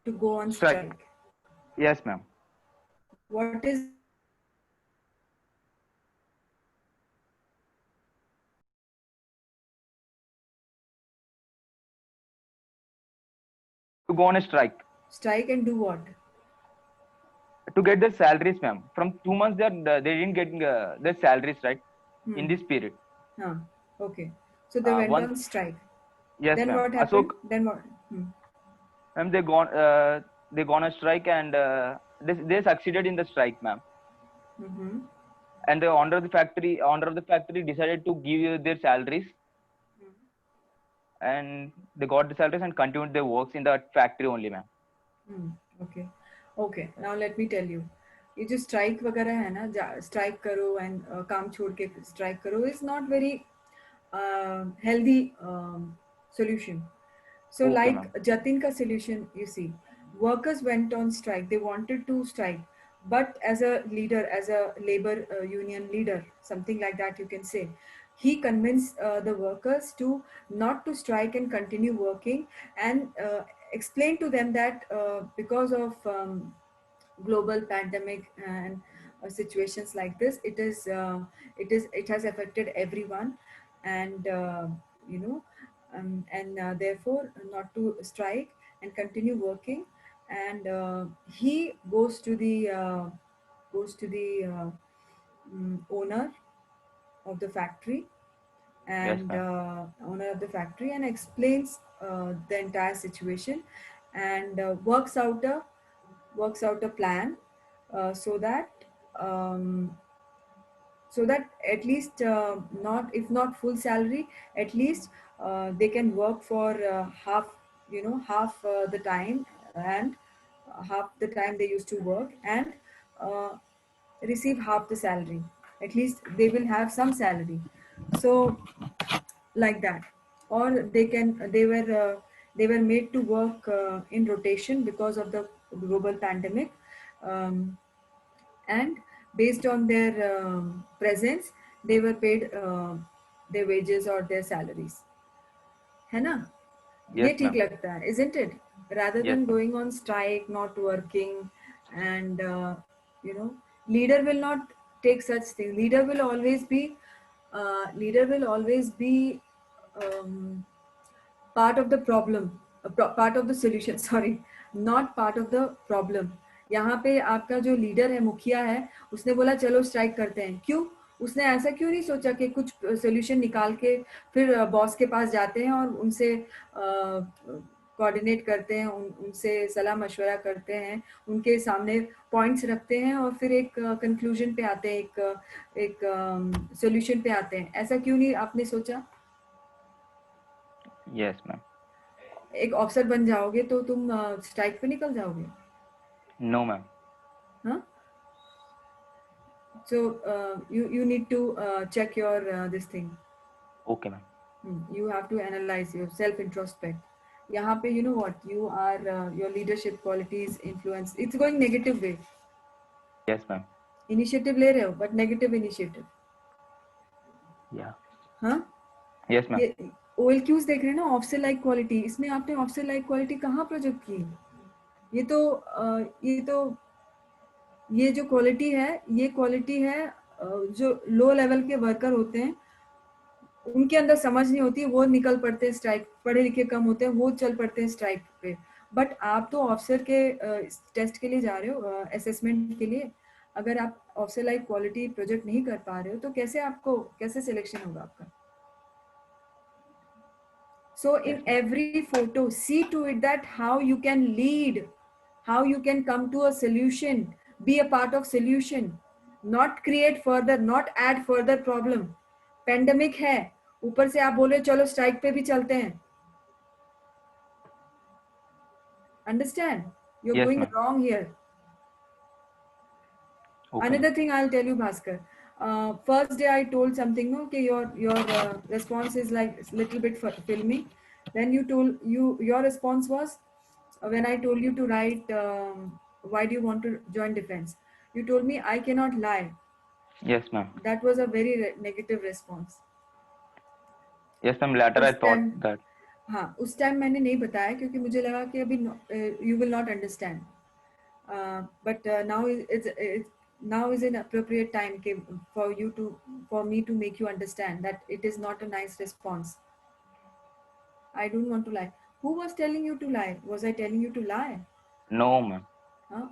To go on strike. Yes, ma'am. What is To go on a strike. Strike and do what? To get their salaries, ma'am. From 2 months, they didn't get their salaries, right? In this period. Okay. So they went on strike. Yes, then ma'am. what happened? Ashok, Then what? ma'am, they gone on strike, and they succeeded in the strike, ma'am. And the owner of the factory decided to give their salaries, and they got the salaries and continued their works in that factory only, ma'am. Okay. Now let me tell you, ये जो strike वगैरह है ना, strike करो and काम छोड़ के strike करो is not very healthy solution. So Okay, like ma'am. Jatin ka solution, you see, workers went on strike. They wanted to strike, but as a leader, as a labor union leader, something like that you can say, he convinced the workers to not to strike and continue working, and explain to them that because of global pandemic and situations like this, it has affected everyone, and therefore not to strike and continue working. And he goes to the owner of the factory, and owner of the factory, and explains the entire situation, and works out a plan so that so that at least not, if not full salary, at least they can work for half, half the time, and half the time they used to work, and uh, receive half the salary. At least they will have some salary. So like that. Or they were made to work in rotation because of the global pandemic, um, and based on their presence, they were paid their wages or their salaries, है ना? ये Yes, ठीक ma'am. लगता है, isn't it? Rather Yes, than ma'am. going on strike, not working, and you know, leader will not take such thing. Leader will always be um, part of the problem, part of the solution. Sorry, not part of the problem. यहाँ पे आपका जो leader है, मुखिया है, उसने बोला चलो स्ट्राइक करते हैं, क्यों? उसने ऐसा क्यों नहीं सोचा कि कुछ सोल्यूशन निकाल के फिर बॉस के पास जाते हैं और उनसे कोऑर्डिनेट करते हैं, उनसे सलाह मशवरा करते हैं, उनके सामने पॉइंट्स रखते हैं और फिर एक कंक्लूजन पे आते हैं, एक सोल्यूशन पे आते हैं? ऐसा क्यों नहीं आपने सोचा? Yes, ma'am. एक ऑफिसर बन जाओगे तो तुम स्ट्राइक पे निकल जाओगे? No, ma'am. हाँ? So you need to check your this thing. Okay, ma'am. You have to analyze your self introspect. यहाँ पे you know what, you are your leadership qualities influence, it's going negative way. Yes, ma'am. Initiative ले रहे हो but negative initiative. Yeah. हाँ? Yes, ma'am. ये OLQs देख रहे हैं ना, ऑफिसर लाइक क्वालिटी, इसमें आपने ऑफिसर लाइक क्वालिटी कहाँ प्रोजेक्ट की? ये जो क्वालिटी है, ये क्वालिटी है जो लो लेवल के वर्कर होते हैं, उनके अंदर समझ नहीं होती, वो निकल पड़ते हैं स्ट्राइक, पढ़े लिखे कम होते हैं, वो चल पड़ते हैं स्ट्राइक पे। बट आप तो ऑफिसर के टेस्ट के लिए जा रहे हो, असेसमेंट के लिए। अगर आप ऑफिसर लाइक क्वालिटी प्रोजेक्ट नहीं कर पा रहे हो तो कैसे सिलेक्शन होगा आपका? So in every photo, see to it that how you can lead, how you can come to a solution, be a part of solution, not create further, not add further problem. Pandemic है, ऊपर से आप बोले चलो strike पे भी चलते हैं. Understand? You're Yes, going ma'am. wrong here. Okay, Another ma'am. thing I'll tell you, Bhaskar. First day I told something, no, okay, your response is like a little bit filmy. Then your response was when I told you to write why do you want to join defense. You told me I cannot lie. Yes, ma'am. That was a very negative response. Yes, ma'am. Later I thought that. हाँ, उस time मैंने नहीं बताया क्योंकि मुझे लगा कि अभी you will not understand. But now is an appropriate time for me to make you understand that it is not a nice response. I don't want to lie. Who was telling you to lie? Was I telling you to lie? No, ma'am.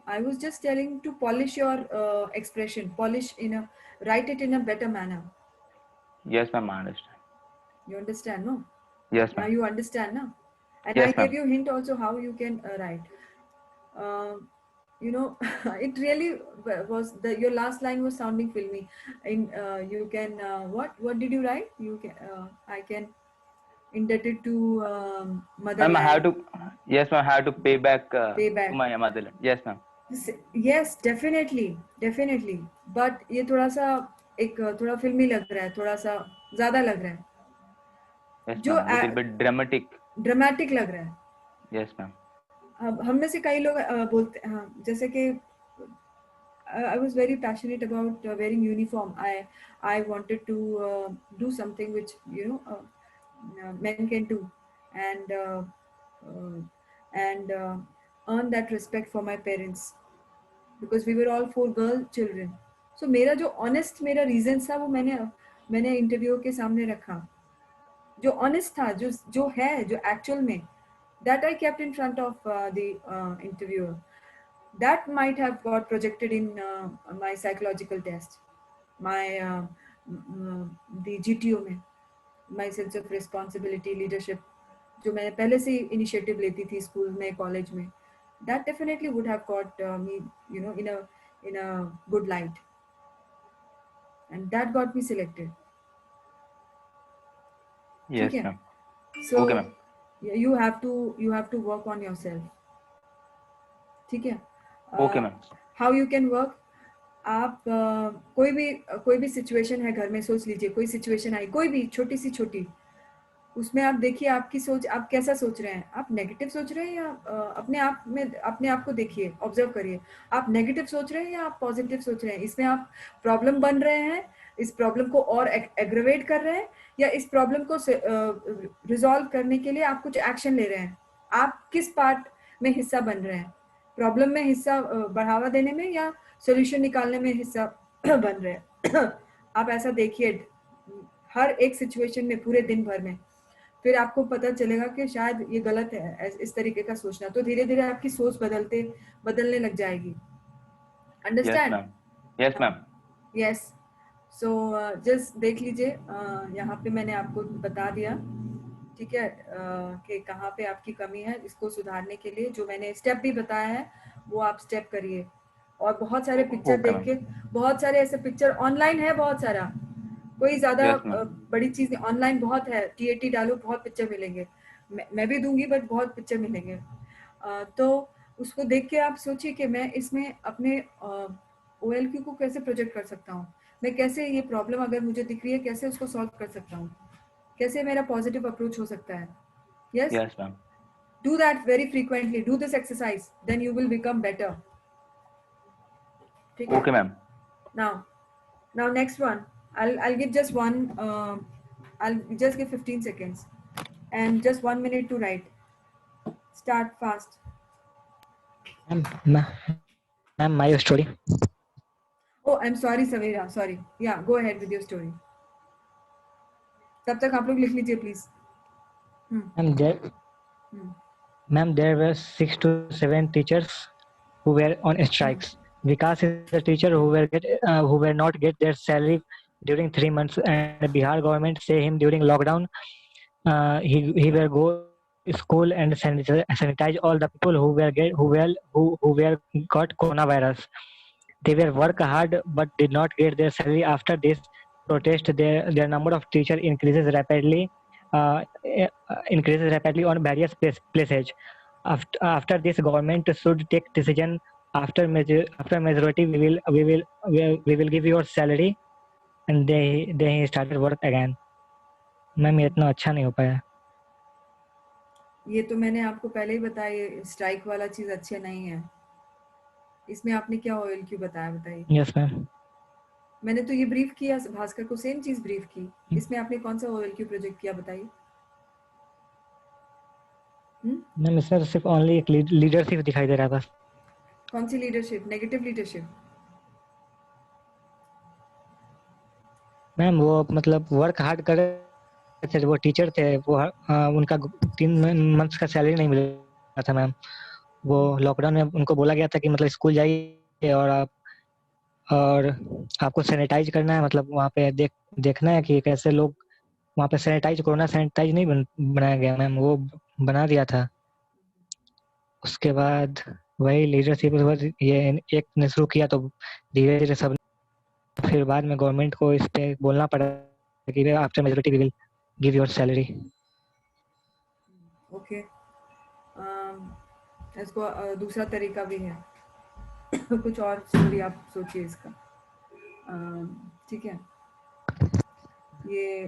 I was just telling to polish your expression, write it in a better manner. Yes, ma'am. I understand. You understand, no? Yes, Now ma'am. you understand, no? And Yes, I gave ma'am. you a hint also how you can write. You know, it really was your last line was sounding filmy. You can what did you write? You can I can indebted to Ma'am, I have motherland. to. Yes, ma'am. I have to pay back Pay to back. my motherland. Yes, ma'am. Yes, definitely. But ये थोड़ा सा थोड़ा फिल्मी लग रहा है, थोड़ा सा ज्यादा लग रहा है. Yes, जो ma'am. Little bit dramatic. Dramatic लग रहा है. Yes, ma'am. अब हम में से कई लोग बोलते हैं, हाँ, जैसे कि I was very passionate about wearing uniform. I wanted to do something which men can do, and earn that respect for my parents because we were all 4 girl children. So मेरा जो honest मेरा reasons था वो मैंने interview के सामने रखा, जो honest था, जो है, जो actual में, that I kept in front of the interviewer. That might have got projected in my psychological test, my the GTO में, my sense of responsibility, leadership, जो मैं पहले से initiative लेती थी स्कूल में, कॉलेज में, that definitely would have got me, in a good light. and that got me selected. Yes, ठीक है? ma'am. So Okay, ma'am. you have to work on yourself. ठीक है? Okay, ma'am. How you can work? आप कोई भी situation है घर में, सोच लीजिए कोई सिचुएशन आई, कोई भी छोटी सी छोटी, उसमें आप देखिए आपकी सोच, आप कैसा सोच रहे हैं, आप नेगेटिव सोच रहे हैं या अपने आप को देखिए, ऑब्जर्व करिए, आप नेगेटिव सोच रहे हैं या आप पॉजिटिव सोच रहे हैं, इसमें आप प्रॉब्लम बन रहे हैं, इस प्रॉब्लम को और एग्रेवेट कर रहे हैं, या इस प्रॉब्लम को रिजॉल्व करने के लिए आप कुछ एक्शन ले रहे हैं, आप किस पार्ट में हिस्सा बन रहे हैं, प्रॉब्लम में हिस्सा बढ़ावा देने में या सॉल्यूशन निकालने में हिस्सा बन रहे हैं। आप ऐसा देखिए हर एक सिचुएशन में पूरे दिन भर में, फिर आपको पता चलेगा कि शायद ये गलत है इस तरीके का सोचना, तो धीरे धीरे आपकी सोच बदलने लग जाएगी। Understand? Yes, ma'am. Yes. So just देख लीजिए, यहाँ पे मैंने आपको बता दिया, ठीक है, कि कहाँ पे आपकी कमी है, इसको सुधारने के लिए जो मैंने स्टेप भी बताया है वो आप स्टेप करिए, और बहुत सारे पिक्चर Okay, देख के, बहुत सारे ऐसे पिक्चर ऑनलाइन है, बहुत सारा, कोई ज्यादा Yes, ma'am. बड़ी चीज नहीं, ऑनलाइन बहुत है, TAT डालो बहुत पिक्चर मिलेंगे, मैं भी दूंगी बट बहुत पिक्चर मिलेंगे, तो उसको देख के आप सोचिए कि मैं इसमें अपने OLQ को कैसे प्रोजेक्ट कर सकता हूँ, मैं कैसे ये प्रॉब्लम अगर मुझे दिख रही है कैसे उसको सॉल्व कर सकता हूँ, कैसे मेरा पॉजिटिव अप्रोच हो सकता है। Yes, Yes, ma'am. do that very frequently, do this exercise, then you will become better. ठीक है? Okay, ma'am. Now next one, I'll give just one, I'll just give 15 seconds and just 1 minute to write. Start fast. Ma'am, my story. Oh, I'm sorry Savera, sorry. Yeah, go ahead with your story. तब तक आप लोग लिख लीजिए please. Ma'am, there were 6 to 7 teachers who were on strikes. Vikas is a teacher who were not get their salary during 3 months, and the Bihar government say him during lockdown. He will go school and sanitize all the people who were got coronavirus. They were work hard but did not get their salary. After this protest, their number of teachers increases rapidly. Increases rapidly on various places. After this, government should take decision. After majority, we will give your salary, and they started work again. Ma'am ये इतना अच्छा नहीं हो पाया। ये तो मैंने आपको पहले ही बताया, स्ट्राइक वाला चीज अच्छे नहीं है, इसमें आपने क्या OLQ बताया, बताइए। यस मैम, मैंने तो ये ब्रीफ किया भास्कर को, सेम चीज ब्रीफ की, इसमें आपने कौन सा OLQ प्रोजेक्ट किया बताइए। मैम इसमें तो सिर्फ ओनली एक लीडरशिप दिखाई दे रहा है बस। कौन सी लीडरशिप? Negative leadership? मैम वो मतलब वर्क हार्ड कर रहे थे, वो टीचर थे, वो उनका 3 मंथ्स का सैलरी नहीं मिल रहा था मैम। वो लॉकडाउन में उनको बोला गया था कि मतलब स्कूल जाइए और आपको सैनिटाइज करना है, मतलब वहाँ पे देखना है कि कैसे लोग वहाँ पे सैनिटाइज, कोरोना सैनिटाइज नहीं बनाया गया मैम, वो बना दिया था। उसके बाद वही लीडरशिप ये एक ने शुरू किया तो धीरे धीरे सब, फिर बाद में गवर्नमेंट को इस पे बोलना पड़ा कि after majority we will give your salary. Okay, इसको दूसरा तरीका भी है। कुछ और स्टोरी आप सोचिए इसका, ठीक है। ये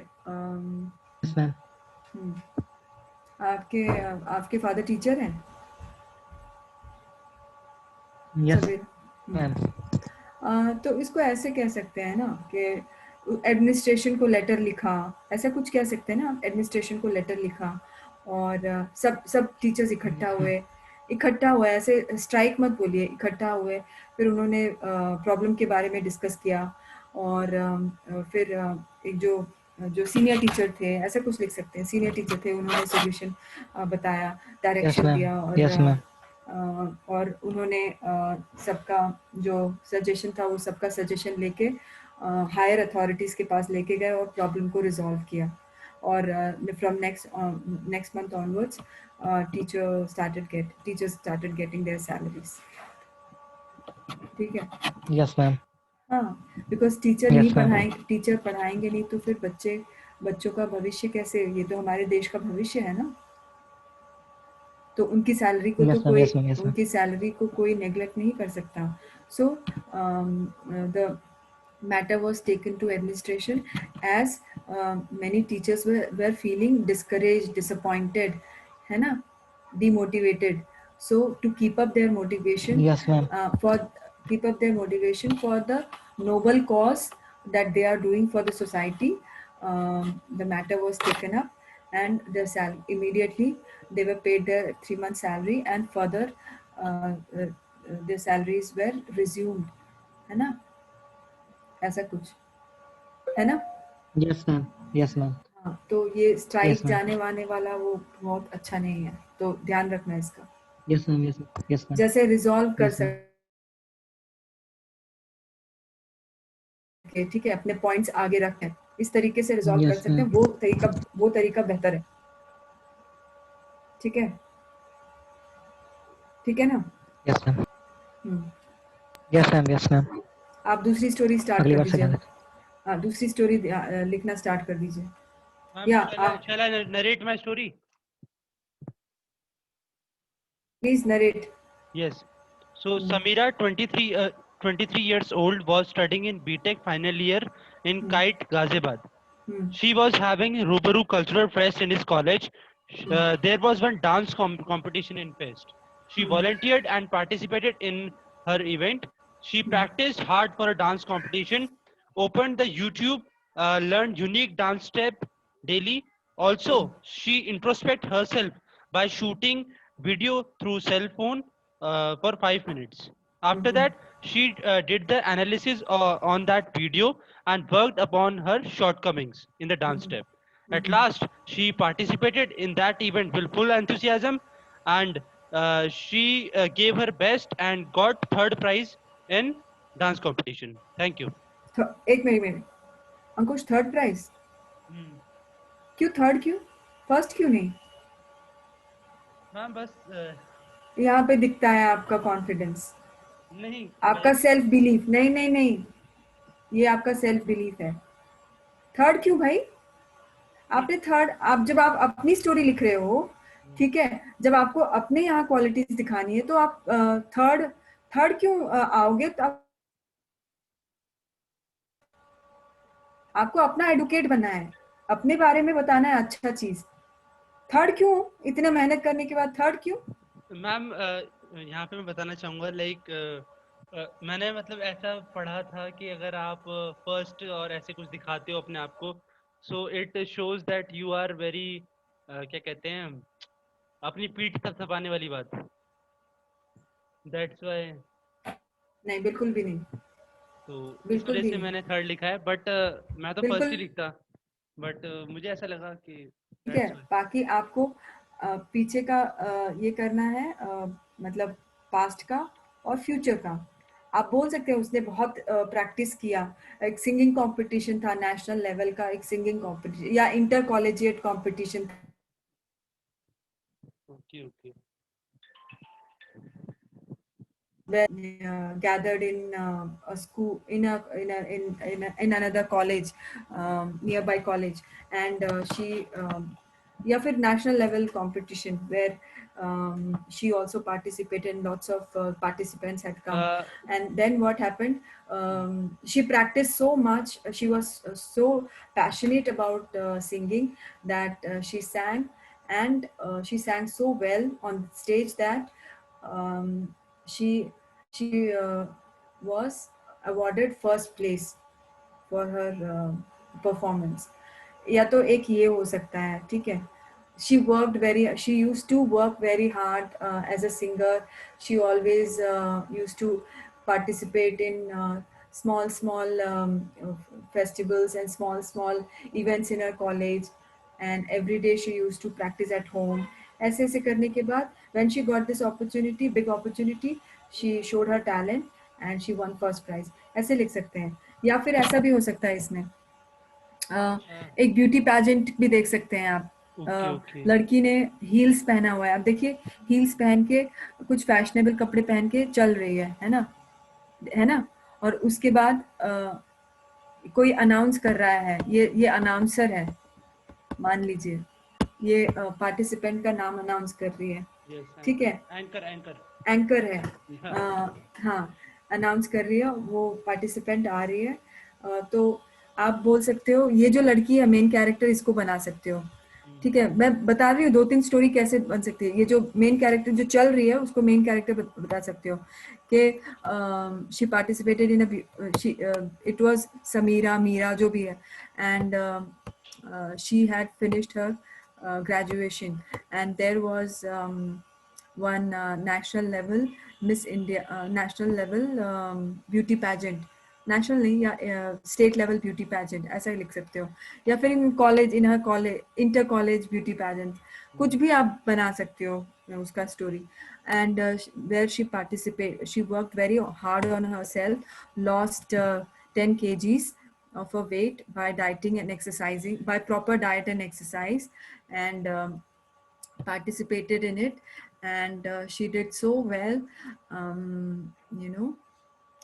आपके फादर टीचर हैं? Yes ma'am. तो इसको ऐसे कह सकते हैं ना कि एडमिनिस्ट्रेशन को लेटर लिखा, ऐसा कुछ कह सकते हैं ना, एडमिनिस्ट्रेशन को लेटर लिखा और सब टीचर्स इकट्ठा हुए, ऐसे स्ट्राइक मत बोलिए, इकट्ठा हुए, फिर उन्होंने प्रॉब्लम के बारे में डिस्कस किया और फिर एक जो सीनियर टीचर थे, ऐसा कुछ लिख सकते हैं, सीनियर टीचर थे, उन्होंने सॉल्यूशन बताया, डायरेक्शन दिया और उन्होंने सबका जो सजेशन था वो सबका सजेशन लेके हायर अथॉरिटीज के पास लेके गए और प्रॉब्लम को रिजॉल्व किया और from next month onwards teachers started getting there salaries. ठीक है? Yes ma'am. हाँ, बिकॉज टीचर Yes, नहीं ma'am. पढ़ाएंगे, टीचर पढ़ाएंगे नहीं तो फिर बच्चों का भविष्य कैसे, ये तो हमारे देश का भविष्य है ना, तो उनकी सैलरी को तो Yes, ma'am. कोई, Yes, ma'am. Yes, ma'am. उनकी सैलरी को कोई नेग्लेक्ट नहीं कर सकता. So the matter was taken to administration as many teachers were feeling discouraged, disappointed, है ना, demotivated. So to keep up their motivation, Yes, ma'am. keep up their motivation for the noble cause that they are doing for the society, the matter was taken up, and their immediately they were paid their 3 month salary, and further uh, uh, their salaries were resumed, है ना, ऐसा कुछ है ना. Yes, ma'am. Yes, ma'am. हाँ, तो ये Yes, strike ma'am. जाने वाने वाला वो बहुत अच्छा नहीं है, तो ध्यान रखना इसका. Yes, ma'am. Yes, ma'am. Yes, ma'am. जैसे रिजॉल्व कर Yes, ma'am. सके, ठीक है, अपने पॉइंट्स आगे रखें, इस तरीके से रिजॉल्व कर Yes, सकते हैं, ma'am. वो तरीका बेहतर है. ठीक है, ठीक है ना. Yes, ma'am. हम्म. Yes, ma'am. Yes, ma'am. आप दूसरी स्टोरी स्टार्ट अगली कर बार से दीजिए. ध्यान हाँ, दूसरी स्टोरी लिखना स्टार्ट कर दीजिए. Ma'am, या shall I narrate my story? Please narrate. Yes. So Samira, 23 years old, was studying in BTech final year in Kite, Ghaziabad. She was having Rubaru Cultural Fest in his college. There was one dance competition in Fest. She volunteered and participated in her event. She practiced hard for a dance competition, opened the YouTube, learned unique dance step daily. Also, she introspect herself by shooting video through cell phone for 5 minutes. After that, she did the analysis on that video and worked upon her shortcomings in the dance step. At last, she participated in that event with full enthusiasm, and she gave her best and got third prize in dance competition. Thank you. एक minute, अंकुश, third prize क्यों? Third क्यों? First क्यों नहीं? Ma'am बस यहाँ पे दिखता है आपका कॉन्फिडेंस, नहीं, आपका सेल्फ बिलीफ. नहीं नहीं नहीं, ये आपका सेल्फ बिलीफ है. थर्ड क्यों भाई? आपने थर्ड, आप जब आप अपनी स्टोरी लिख रहे हो, ठीक है, जब आपको अपने यहाँ क्वालिटीज दिखानी है तो आप थर्ड थर्ड क्यों आओगे? तो आपको अपना एडुकेट बनना है, अपने बारे में बताना है अच्छा चीज. थर्ड क्यों? इतने मेहनत करने के बाद थर्ड क्यों? मैम यहाँ पे मैं बताना चाहूँगा, लाइक मैंने मतलब ऐसा पढ़ा था कि अगर आप फर्स्ट और ऐसे कुछ दिखाते हो अपने आप को, so it shows that you are very, क्या कहते हैं, अपनी पीठ थपथपाने वाली बात. That's why. नहीं, बिल्कुल भी नहीं. तो इस बिल्कुल वजह भी से नहीं. मैंने थर्ड लिखा है, बट मैं तो फर्स्ट ही बिल्कुल लिखता, बट मुझे ऐसा लगा कि ठीक है. that's why. बाकी आपको पीछे का ये करना है, मतलब पास्ट का और फ्यूचर का. आप बोल सकते हैं उसने बहुत प्रैक्टिस किया. एक सिंगिंग कंपटीशन था, नेशनल लेवल का एक सिंगिंग कंपटीशन, या inter collegiate competition. Okay, okay. Gathered in a school, in another college, nearby college, and she या फिर national level competition where she also participated, and lots of participants had come. And then what happened, she practiced so much, she was so passionate about singing that she sang, and she sang so well on stage that she was awarded first place for her performance. या तो एक ये हो सकता है, ठीक है. She used to work very hard as a singer. She always used to participate in small festivals and small events in her college, and every day she used to practice at home. ऐसे ऐसे करने के बाद when she got this opportunity, big opportunity, she showed her talent and she won first prize. ऐसे लिख सकते हैं. या फिर ऐसा भी हो सकता है इसमें, एक ब्यूटी पैजेंट भी देख सकते हैं आप. लड़की ने हील्स पहना हुआ है, आप देखिए हील्स पहन के कुछ फैशनेबल कपड़े पहन के चल रही है ना, है ना, और उसके बाद कोई अनाउंस कर रहा है, ये अनाउंसर है, मान लीजिए ये पार्टिसिपेंट का नाम अनाउंस कर रही है, ठीक है, एंकर है, हाँ, अनाउंस कर रही है, वो पार्टिसिपेंट आ रही है, तो आप बोल सकते हो ये जो लड़की है मेन कैरेक्टर, इसको बना सकते हो, ठीक है। मैं बता रही हूँ 2-3 स्टोरी कैसे बन सकती है। ये जो मेन कैरेक्टर जो चल रही है उसको मेन कैरेक्टर बता सकते हो कि she participated in it was Samira, Meera जो भी है, and she had finished her graduation, and there was one national level Miss India, national level beauty pageant, national नहीं या स्टेट लेवल ब्यूटी पैजेंट, ऐसा ही लिख सकते हो, या फिर in college, in her college inter college beauty pageant, कुछ भी आप बना सकते हो उसका story. And where she participate, she worked very hard on herself, lost 10 kgs of her weight by dieting and exercising, by proper diet and exercise, and participated in it, and she did so well, you know.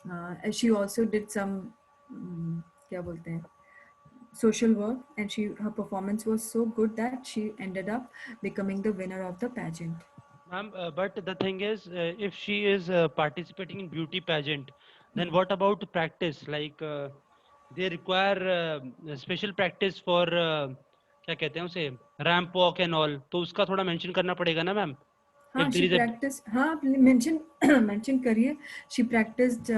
And she also did some क्या बोलते हैं, social work, and her performance was so good that she ended up becoming the winner of the pageant. Ma'am, but the thing is, if she is participating in beauty pageant, then what about practice? Like they require special practice for क्या कहते हैं उसे, ramp walk and all, तो उसका थोड़ा mention करना पड़ेगा ना मैम? हाँ, she practiced, हाँ, mention करिए, she practiced,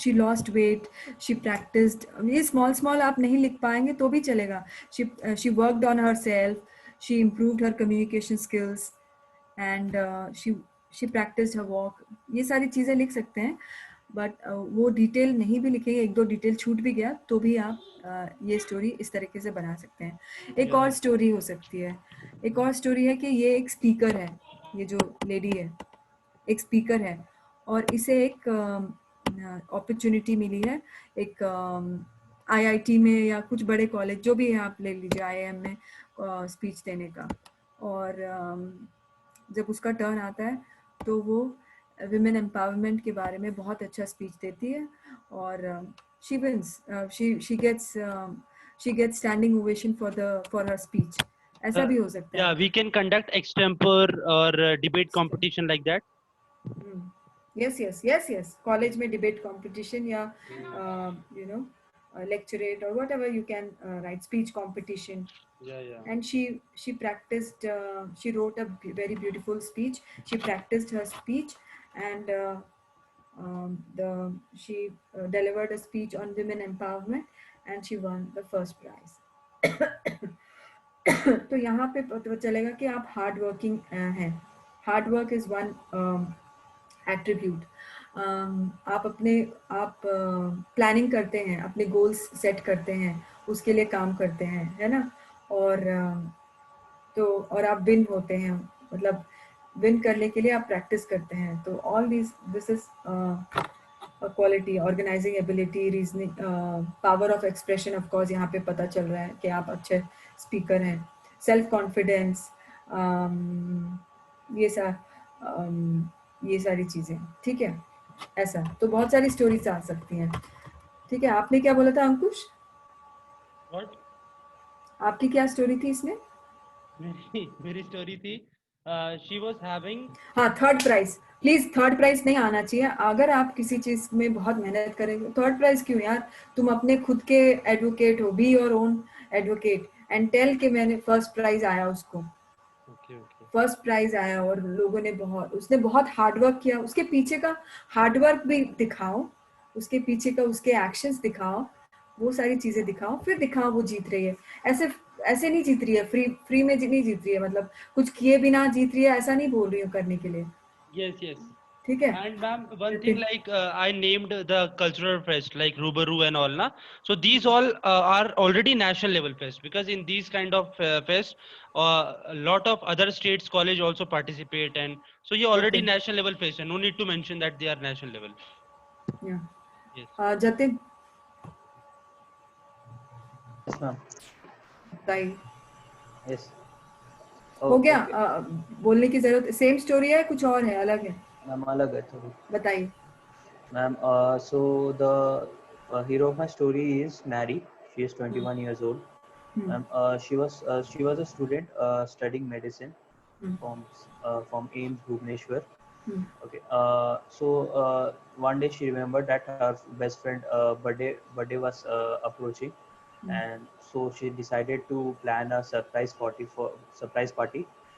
she lost weight, she practiced, ये small आप नहीं लिख पाएंगे तो भी चलेगा, she worked on herself, she improved her communication skills, and she practiced her walk, ये सारी चीज़ें लिख सकते हैं, बट वो डिटेल नहीं भी लिखेंगे, 1-2 डिटेल छूट भी गया तो भी आप ये स्टोरी इस तरीके से बना सकते हैं। एक और स्टोरी हो सकती है, एक और स्टोरी है कि ये एक स्पीकर है, ये जो लेडी है एक स्पीकर है, और इसे एक अपॉर्चुनिटी मिली है एक IIT में या कुछ बड़े कॉलेज जो भी है आप ले लीजिए, IIM में स्पीच देने का, और जब उसका टर्न आता है तो वो विमेन एम्पावरमेंट के बारे में बहुत अच्छा स्पीच देती है, और she wins, she gets standing ovation for her speech, ऐसा भी हो सकता है। Yeah, we can conduct extempore or debate competition like that. Yes, college में debate competition या you know lecturate or whatever you can write, speech competition. Yeah. And she practiced, she wrote a very beautiful speech, she practiced her speech, and she delivered a speech on women empowerment, and she won the first prize. तो यहाँ पे पता चलेगा कि आप hard working हैं, hard work is one attribute. आप planning करते हैं, अपने गोल्स सेट करते हैं, उसके लिए काम करते हैं, है ना, और आप विन होते हैं, मतलब विन करने के लिए आप प्रैक्टिस करते हैं, तो all this is quality, organising ability, reasoning power of expression, of course यहाँ पे पता चल रहा है कि आप अच्छे स्पीकर हैं, सेल्फ कॉन्फिडेंस, ये सारी चीजें, ठीक है, ऐसा तो बहुत सारी स्टोरीज आ सकती हैं, ठीक है। आपने क्या बोला था अंकुश? What? आपकी क्या स्टोरी थी इसमें? मेरी स्टोरी थी she was having, हाँ, third prize, please third prize नहीं आना चाहिए, अगर आप किसी चीज में बहुत मेहनत करेंगे, थर्ड प्राइज क्यों यार, तुम अपने खुद के एडवोकेट हो, be your own advocate and tell के मैंने फर्स्ट प्राइज आया उसको, फर्स्ट प्राइज आया, और लोगों ने उसने बहुत हार्डवर्क किया, उसके पीछे का हार्डवर्क भी दिखाओ, उसके पीछे का उसके एक्शंस दिखाओ, वो सारी चीजें दिखाओ, फिर दिखाओ वो जीत रही है, ऐसे नहीं जीत रही है, फ्री में नहीं जीत रही है, मतलब कुछ किए बिना जीत रही है, ऐसा नहीं बोल रही हूँ करने के लिए। yes, ठीक है। and ma'am, one thing, like I named the cultural fest like Rubaru and all na, so these all are already national level fest, because in these kind of fest a lot of other states college also participate, and so you already Okay. national level fest, and no need to mention that they are national level. Yeah. Yes. Jatin Yes, ma'am. बताइए। Yes. हो गया? Okay. बोलने की जरूरत, same story है, कुछ और है, अलग है? मैम अलग है थोड़ी। बताइए। Ma'am, so the hero of my story is Mary. She is 21 years old. Hmm. She was a student studying medicine Hmm. from AIMS Bhubaneswar. Hmm. Okay. One day she remembered that her best friend birthday was approaching, Hmm. and so she decided to plan a surprise party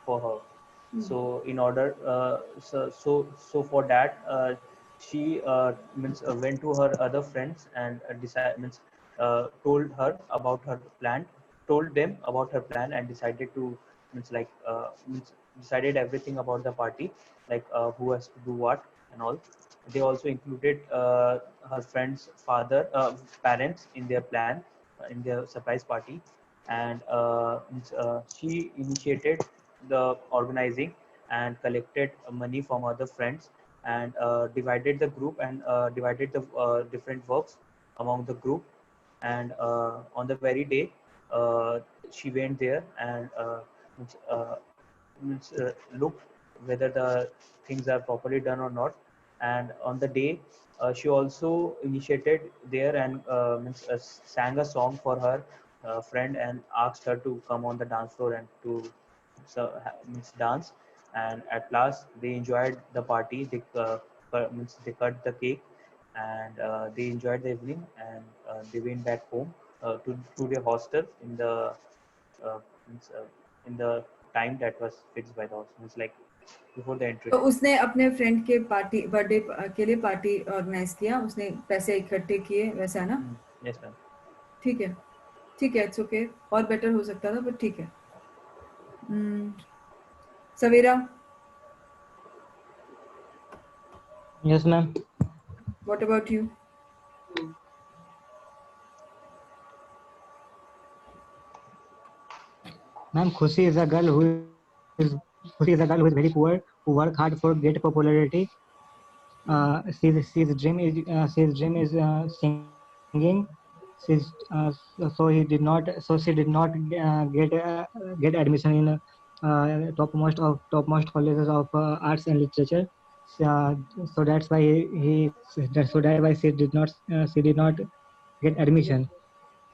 for her. Hmm. So in order, so for that, she means went to her other friends and told her about her plan, told them about her plan, and decided to means decided everything about the party, like who has to do what and all. They also included her friend's parents in their plan, in their surprise party, and she initiated the organizing and collected money from other friends, and divided the group and divided the different works among the group. And on the very day, uh, she went there and means, uh, looked whether the things are properly done or not. And on the day, she also initiated there and sang a song for her friend and asked her to come on the dance floor and to dance. And at last they enjoyed the party. They cut the cake, and they enjoyed the evening, and they went back home to their hostel uh, means, uh, in the time that was fixed by the hostel, means like before the entry तो time. उसने अपने friend के party birthday के लिए party organise किया, उसने पैसे इकट्ठे किए, वैसा है ना? Yes, ma'am. ठीक है, ठीक है, इट्स ओके। और बेटर हो सकता था, बट ठीक है। सवेरा, Yes, ma'am. What about you? Ma'am, Khushi is a girl is Khushi is a girl who is very poor, who work hard for get popularity. She's dream is singing. She's so she did not get admission in topmost colleges of arts and literature. Uh, so that's why that's why she did not get admission.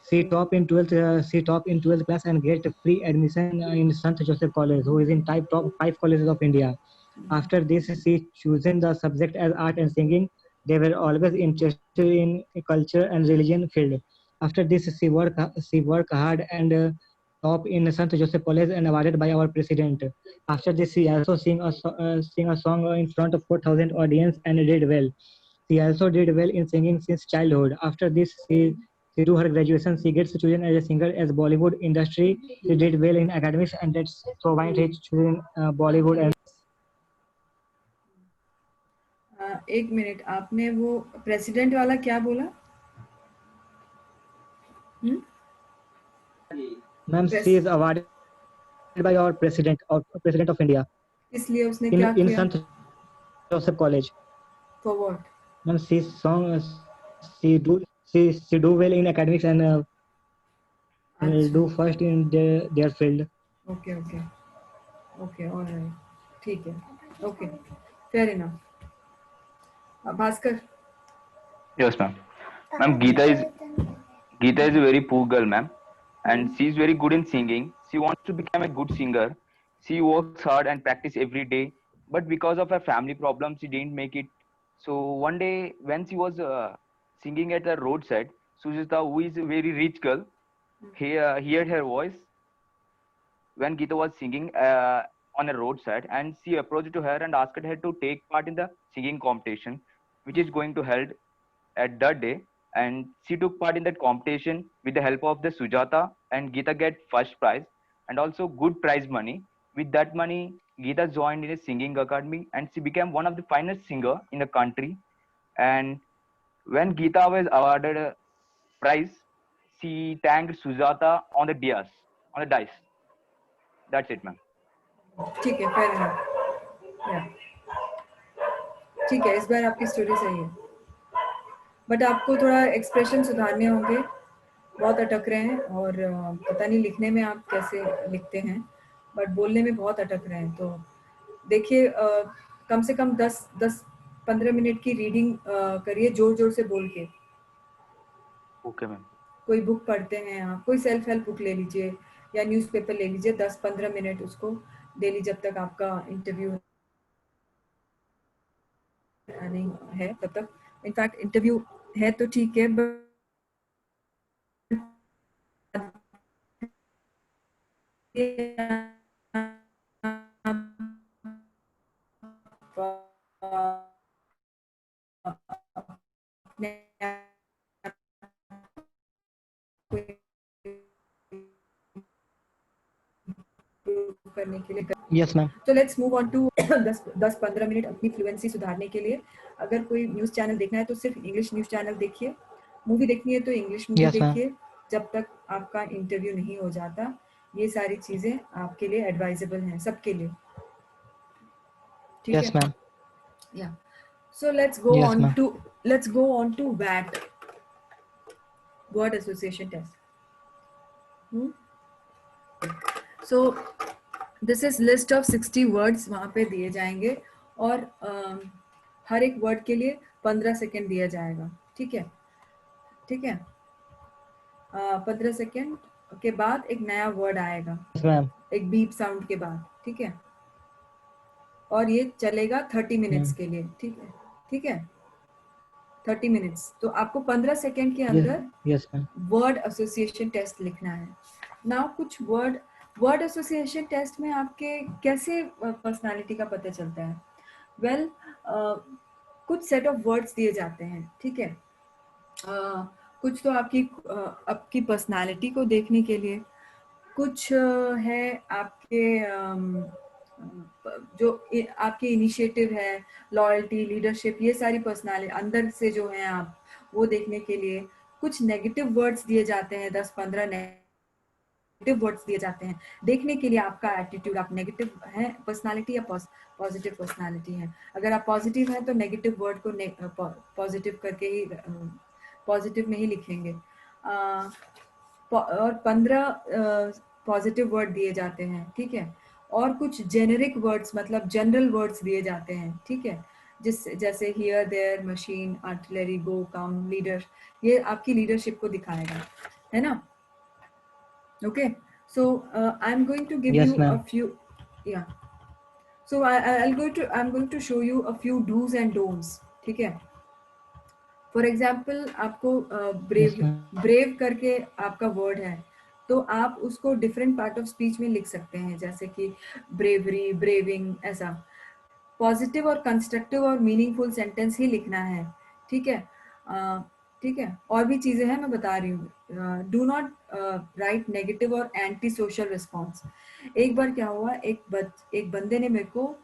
She top in 12th class and get free admission in Sant Joseph College, who is in top 5 colleges of India. After this, she chosen the subject as art and singing. They were always interested in culture and religion field. After this, she work hard and top in Sant Joseph College and awarded by our president. After this, she also sing a song in front of 4,000 audience and did well. She also did well in singing since childhood. After this, she do her graduation. She gets chosen as a singer as Bollywood industry. She did well in academics, and that's so why she chosen Bollywood. And एक minute, आपने वो president वाला क्या बोला? ma'am, she is awarded by our president of India इसलिए उसने क्या in किया? Sant Joseph College. For what? Ma'am, she do she do well in academics and do first in their field. Okay okay okay, alright, ठीक है, okay, fair enough. Bhaskar. Yes, ma'am. Ma'am, Geeta is a very poor girl, ma'am, and she's very good in singing. She wants to become a good singer. She works hard and practice every day, but because of her family problems, she didn't make it. So one day, when she was singing at the roadside, Sujata, who is a very rich girl, heard her voice when Geeta was singing on a roadside, and she approached to her and asked her to take part in the singing competition, which is going to held at that day. And she took part in that competition with the help of the Sujata, and Geeta get first prize and also good prize money. With that money, Geeta joined in a singing academy and she became one of the finest singer in the country. And when Geeta was awarded a prize, she thanked Sujata on the dice. That's it, ma'am. ठीक है, fair enough, या ठीक है, इस बार आपकी story सही है, but आपको थोड़ा एक्सप्रेशन सुधारने होंगे, बहुत अटक रहे हैं, और पता नहीं लिखने में आप कैसे लिखते हैं, बट बोलने में बहुत अटक रहे हैं। तो देखिए, कम से कम 10 15 मिनट की रीडिंग करिए, जोर जोर से बोल के। Okay ma'am. कोई बुक पढ़ते हैं आप, कोई सेल्फ हेल्प बुक ले लीजिए या न्यूज़पेपर ले लीजिए, 10-15 मिनट उसको डेली, जब तक आपका इंटरव्यू नहीं है तब तक। इनफैक्ट इंटरव्यू है तो ठीक है, बट करने के लिए Yes, ma'am. तो let's move on to 10-15 minute अपनी फ्लुएंसी सुधारने के लिए। अगर कोई न्यूज़ चैनल देखना है तो सिर्फ इंग्लिश न्यूज़ चैनल देखिए, मूवी देखनी है तो इंग्लिश मूवी Yes, ma'am. देखिए, जब तक आपका इंटरव्यू नहीं हो जाता। ये सारी चीजें आपके लिए एडवाइजेबल हैं, सबके लिए, ठीक Yes, है? ma'am. या so Yes, ma'am. Let's go on to वैट, word association test. So this is list of 60 words वहाँ पे दिए जाएंगे, और हर एक वर्ड के लिए 15 सेकेंड दिया जाएगा, ठीक है? ठीक है, 15 सेकेंड के बाद एक नया वर्ड आएगा, Yes, ma'am. एक बीप साउंड के बाद, ठीक है? और ये चलेगा 30 मिनट्स के लिए, ठीक है? ठीक है, 30 मिनट्स। तो आपको 15 सेकेंड के Yes. अंदर Yes, ma'am. Word association test लिखना है। नाउ कुछ वर्ड एसोसिएशन टेस्ट में आपके कैसे पर्सनालिटी का पता चलता है? वेल, कुछ सेट ऑफ वर्ड्स दिए जाते हैं, ठीक है? कुछ तो आपकी पर्सनालिटी को देखने के लिए, कुछ है आपके जो आपके इनिशिएटिव है, लॉयल्टी, लीडरशिप, ये सारी पर्सनालिटी अंदर से जो है आप, वो देखने के लिए। कुछ नेगेटिव वर्ड्स दिए जाते हैं, 10-15 नेगेटिव वर्ड्स दिए जाते हैं देखने के लिए आपका एटीट्यूड, आप नेगेटिव है पर्सनालिटी या पॉजिटिव पर्सनालिटी है। अगर आप पॉजिटिव हैं तो नेगेटिव वर्ड को पॉजिटिव करके ही पॉजिटिव में ही लिखेंगे। और 15 पॉजिटिव वर्ड दिए जाते हैं, ठीक है? और कुछ जेनेरिक वर्ड्स, मतलब जनरल वर्ड्स दिए जाते हैं, ठीक है? जैसे here, there, machine, artillery, go, come, leader, ये आपकी लीडरशिप को दिखाएगा, है ना? Okay, so I'm going to give Yes, you a ma'am. few, yeah. So I'm going to show you a few do's and don'ts, ठीक है? For example आपको Yes, brave ma'am. Brave करके आपका वर्ड है, तो आप उसको डिफरेंट पार्ट ऑफ स्पीच में लिख सकते हैं, जैसे कि ब्रेवरी, ब्रेविंग, ऐसा। पॉजिटिव और कंस्ट्रक्टिव और मीनिंगफुल सेंटेंस ही लिखना है, ठीक है? ठीक है, और भी चीजें हैं, मैं बता रही हूँ। डू नॉट राइट नेगेटिव और एंटी सोशल रिस्पॉन्स। एक बार क्या हुआ, एक बंदे ने मेरे को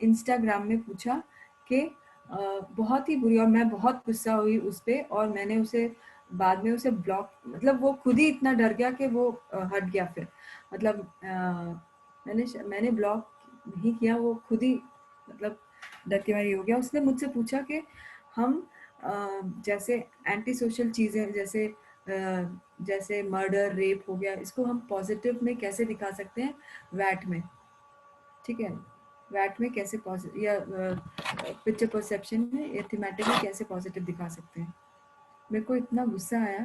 इंस्टाग्राम में पूछा कि बहुत ही बुरी, और मैं बहुत गुस्सा हुई उस पर, और मैंने उसे बाद में उसे ब्लॉक, मतलब वो खुद ही इतना डर गया कि वो हट गया फिर, मतलब मैंने ब्लॉक नहीं किया, वो खुद ही मतलब डर के मारे हो गया। उसने मुझसे पूछा कि हम जैसे एंटी सोशल चीज़ें, जैसे मर्डर, रेप हो गया, इसको हम पॉजिटिव में कैसे दिखा सकते हैं, वैट में, ठीक है? वैट में कैसे पॉजिटिव, या पिक्चर परसेप्शन में या थीमेटिक में कैसे पॉजिटिव दिखा सकते हैं। मेरे को इतना गुस्सा आया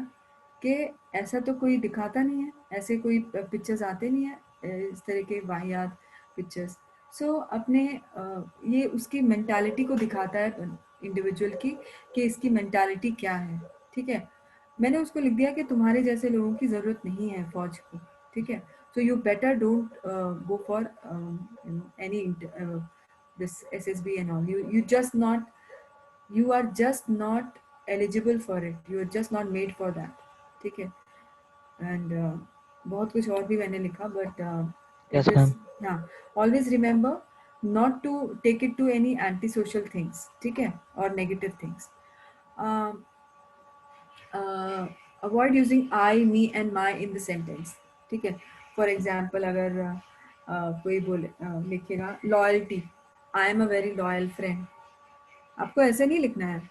कि ऐसा तो कोई दिखाता नहीं है, ऐसे कोई पिक्चर्स आते नहीं है, इस तरह के वाहियात पिक्चर्स। सो अपने ये उसकी मेंटालिटी को दिखाता है इंडिविजुअल की, कि इसकी मेंटालिटी क्या है, ठीक है? मैंने उसको लिख दिया कि तुम्हारे जैसे लोगों की ज़रूरत नहीं है फौज को, ठीक है? So you better don't go for any this SSB and all, you are just not eligible for it, you are just not made for that, ठीक है? एंड बहुत कुछ और भी मैंने लिखा, but Yes, it is, ma'am. हाँ, always remember not to take it to any anti social things, ठीक है, और negative things. Avoid using I, me and my in the sentence, ठीक है? फॉर एग्जाम्पल अगर कोई बोले लिखेगा loyalty, I am a very loyal friend, आपको ऐसे नहीं लिखना है।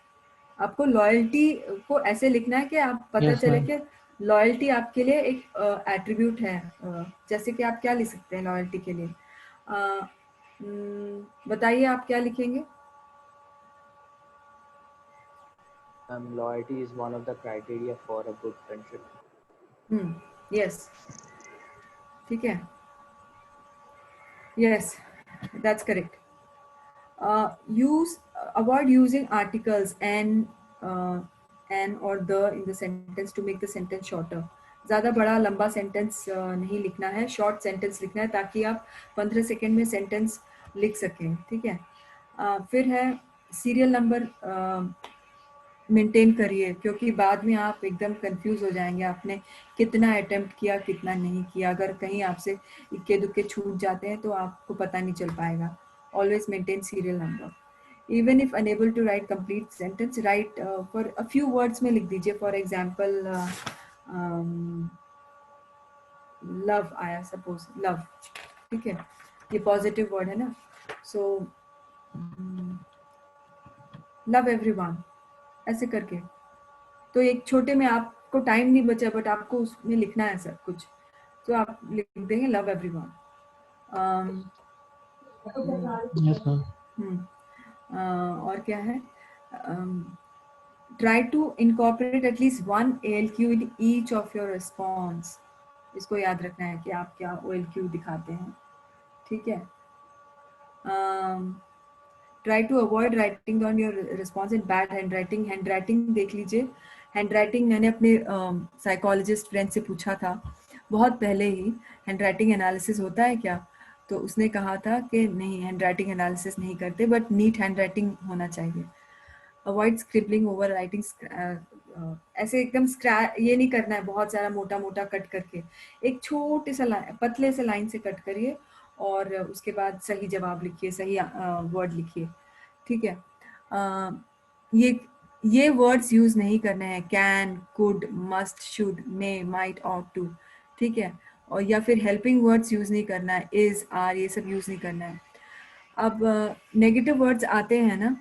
आपको लॉयल्टी को ऐसे लिखना है कि आप पता Yes, चले ma'am. कि लॉयल्टी आपके लिए एक एट्रीब्यूट है। जैसे कि आप क्या लिख सकते हैं लॉयल्टी के लिए? बताइए आप क्या लिखेंगे? Loyalty is one of the criteria for a good friendship. Yes. ठीक है. Yes, that's correct. Avoid using articles and or the in the sentence to make the sentence shorter. ज़्यादा बड़ा लंबा सेंटेंस नहीं लिखना है, शॉर्ट सेंटेंस लिखना है ताकि आप 15 सेकेंड में सेंटेंस लिख सकें. ठीक है. फिर है सीरियल नंबर मेंटेन करिए, क्योंकि बाद में आप एकदम कंफ्यूज हो जाएंगे आपने कितना अटेम्प्ट किया कितना नहीं किया. अगर कहीं आपसे इक्के दुक्के छूट जाते हैं तो आपको पता नहीं चल पाएगा. Always maintain serial number. Even if unable to write complete sentence, write for a few words में लिख दीजिए. फॉर एग्जाम्पल लव आया, सपोज लव. ठीक है, ये पॉजिटिव वर्ड है ना. सो लव एवरीवन ऐसे करके. तो एक छोटे में आपको टाइम नहीं बचा बट आपको उसमें लिखना है सब कुछ, तो आप लिख देंगे लव एवरीवन. Yes, ma'am. और क्या है, try to incorporate at least one ALQ in each of your response. इसको याद रखना है कि आप क्या OLQ दिखाते हैं. ठीक है. Try to avoid writing on your response in bad handwriting. Handwriting देख लीजिए. हैंडराइटिंग मैंने अपने साइकोलॉजिस्ट फ्रेंड से पूछा था बहुत पहले ही, हैंडराइटिंग एनालिसिस होता है क्या, तो उसने कहा था कि नहीं, हैंडराइटिंग एनालिसिस नहीं करते, बट नीट हैंडराइटिंग होना चाहिए. Avoid scribbling over writing. ऐसे एकदम ये नहीं करना है बहुत सारा मोटा मोटा कट करके. एक छोटे सा पतले से लाइन से कट करिए और उसके बाद सही जवाब लिखिए, सही वर्ड लिखिए. ठीक है. ये वर्ड्स यूज नहीं करने हैं, can, could, must, should, may, might, ought to. ठीक है. और या फिर हेल्पिंग वर्ड्स यूज नहीं करना है, इज, आर, ये सब यूज नहीं करना है. अब नेगेटिव वर्ड्स आते हैं ना,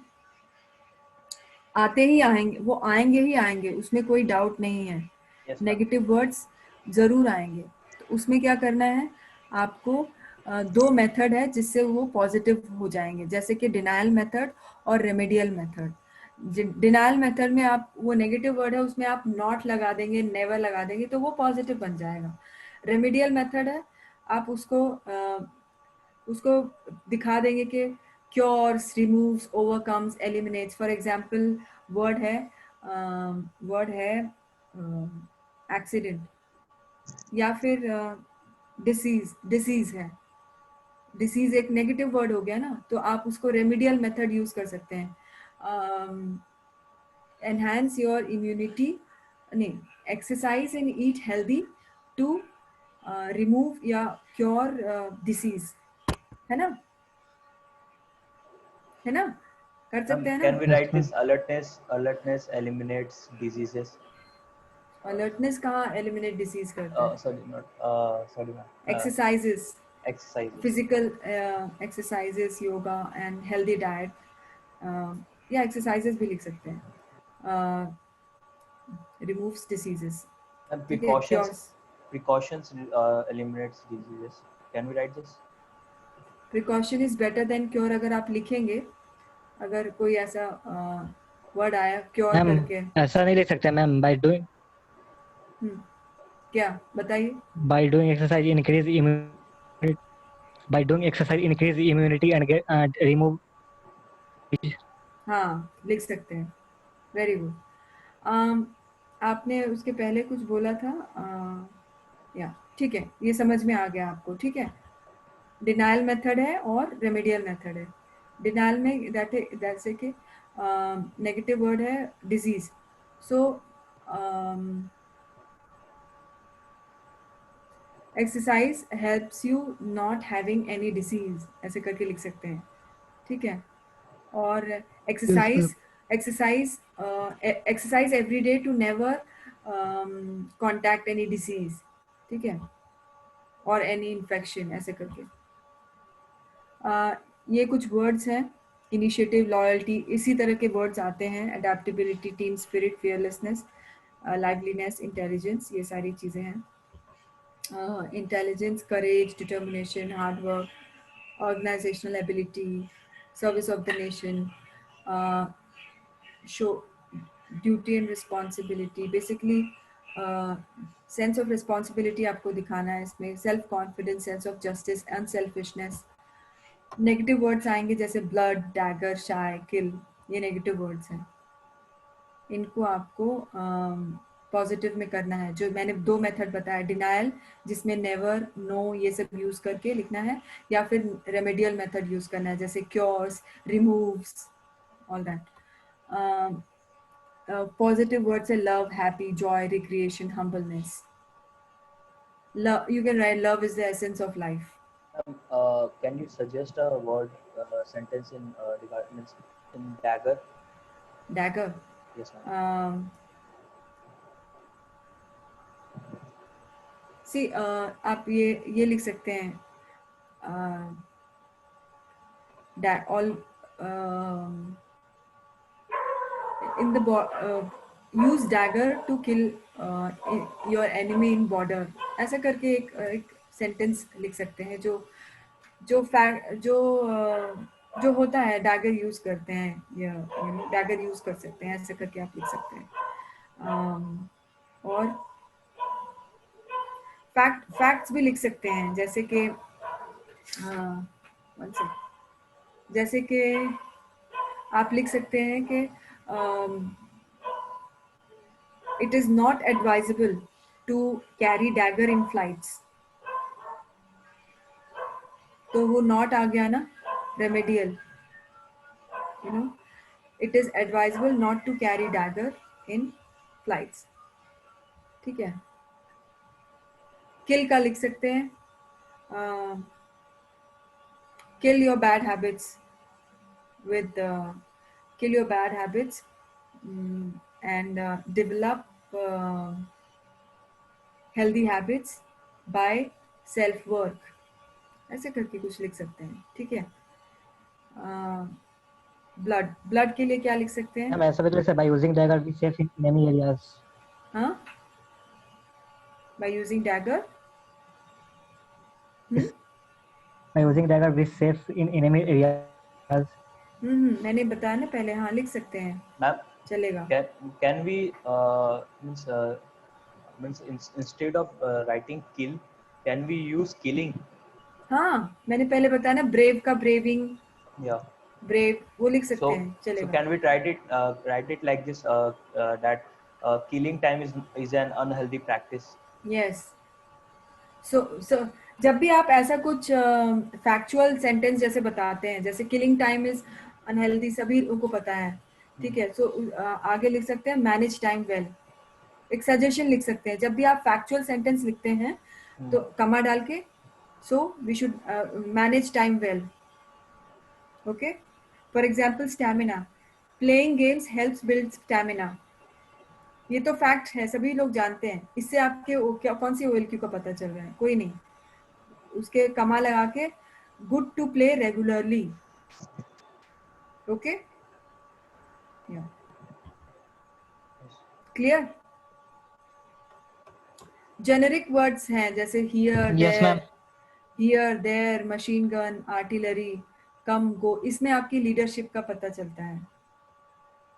आते ही आएंगे, वो आएंगे ही आएंगे, उसमें कोई डाउट नहीं है. Yes, ma'am. नेगेटिव वर्ड्स जरूर आएंगे. तो उसमें क्या करना है आपको, दो मेथड है जिससे वो पॉजिटिव हो जाएंगे, जैसे कि डिनायल मेथड और रेमेडियल मेथड. डिनायल मेथड में आप वो नेगेटिव वर्ड है उसमें आप नॉट लगा देंगे, नेवर लगा देंगे, तो वो पॉजिटिव बन जाएगा. रेमेडियल मेथड है, आप उसको दिखा देंगे कि cures, removes, overcomes, eliminates. For example word है एक्सीडेंट, या फिर डिसीज है. डिसीज एक नेगेटिव वर्ड हो गया ना, तो आप उसको रेमेडियल मेथड यूज कर सकते हैं. एनहांस योर इम्यूनिटी, नहीं, exercise and eat healthy to remove या क्योर डिसीज. है ना, है ना, कर सकते हैं Can we ना. write this alertness eliminates diseases? Alertness कहाँ एलिमिनेट डिसीज करता है. Sorry, not sorry, ma'am. Exercises, Exercises. Physical exercises, yoga and healthy diet, या एक्सरसाइजेस भी लिख सकते हैं. Removes diseases. And ठीक है. precautions eliminates diseases. Can we write this? Precaution is better than cure. अगर आप लिखेंगे, अगर कोई ऐसा वर्ड आया क्योर मैम करके, ऐसा नहीं लिख सकते मैम. क्या बताइए. By doing exercise increase immunity. By doing exercise increase immunity and remove. हाँ, लिख सकते हैं. Very good. आपने उसके पहले कुछ बोला था, या ठीक है, ये समझ में आ गया आपको. ठीक है. डिनायल मेथड है और रेमेडियल मेथड है. डिनायल में जैसे कि नेगेटिव वर्ड है disease, so exercise helps you not having any disease, ऐसे करके लिख सकते हैं. ठीक है. और exercise every day to never contact any disease. ठीक है, और एनी इन्फेक्शन, ऐसे करके. ये कुछ वर्ड्स हैं, इनिशिएटिव, लॉयल्टी, इसी तरह के वर्ड्स आते हैं. Adaptability, team spirit, fearlessness, liveliness, intelligence, ये सारी चीज़ें हैं. Intelligence, courage, determination, hard work, organizational ability, service of the nation, show duty and responsibility, basically sense of responsibility आपको दिखाना है इसमें, self confidence, sense of justice, unselfishness. Negative words आएंगे जैसे ब्लड, डैगर, शाय, किल, ये नेगेटिव वर्ड्स हैं। इनको आपको पॉजिटिव में करना है। जो मैंने 2 मेथड बताया, डिनायल जिसमें नेवर, नो ये सब यूज करके लिखना है, या फिर रेमेडियल मेथड यूज करना है जैसे cures, removes, all that. Positive words है love, happy, joy, recreation, humbleness. Love, you can write love is the essence of life. Can you suggest a word sentence in regard means in dagger? Dagger. Yes, ma'am. See, आप ये लिख सकते हैं, all in the use dagger to kill your enemy in border, ऐसा करके एक sentence लिख सकते हैं जो जो होता है डैगर यूज करते हैं, या डैगर यूज कर सकते हैं, ऐसे करके आप लिख सकते हैं। और फैक्ट्स भी लिख सकते हैं जैसे कि जैसे कि आप लिख सकते हैं कि it is not advisable to carry dagger in flights. तो वो नॉट आ गया ना, remedial, you know, it is advisable not to carry dagger in flights. ठीक है। किल का लिख सकते हैं, kill your bad habits with kill your bad habits and develop healthy habits by self work, ऐसे करके कुछ लिख सकते हैं। ठीक है। ब्लड के लिए क्या लिख सकते हैं? मैम ऐसा भी जैसे by using dagger we safe in many areas. हाँ, by using dagger By using dagger we safe in enemy areas. मैंने बताया ना पहले। हाँ, लिख सकते हैं Ma'am, चलेगा। can we means instead of writing kill, can we use killing? हाँ, मैंने पहले बताया ना, ब्रेव का ब्रेविंग, Yeah. ब्रेव, वो लिख सकते हैं, So चलेगा। can we write it like this that killing time is an unhealthy practice? Yes. So जब भी आप ऐसा कुछ फैक्चुअल सेंटेंस जैसे बताते हैं, जैसे किलिंग टाइम इज अनहेल्दी, सभी को पता है। ठीक है। सो आगे लिख सकते हैं मैनेज टाइम वेल। एक सजेशन लिख सकते हैं, जब भी आप फैक्चुअल सेंटेंस लिखते हैं तो कमा डाल के, so we should manage time well. Okay. For example stamina, playing games helps build stamina. ये तो फैक्ट है, सभी लोग जानते हैं। इससे आपके क्या कौन सी OLQ का पता चल रहा है? कोई नहीं। उसके कमा लगा के good to play regularly. Okay, clear? Generic words हैं जैसे here, Yes, ma'am. Here, there, machine gun, artillery, come, go. इसमें आपकी लीडरशिप का पता चलता है।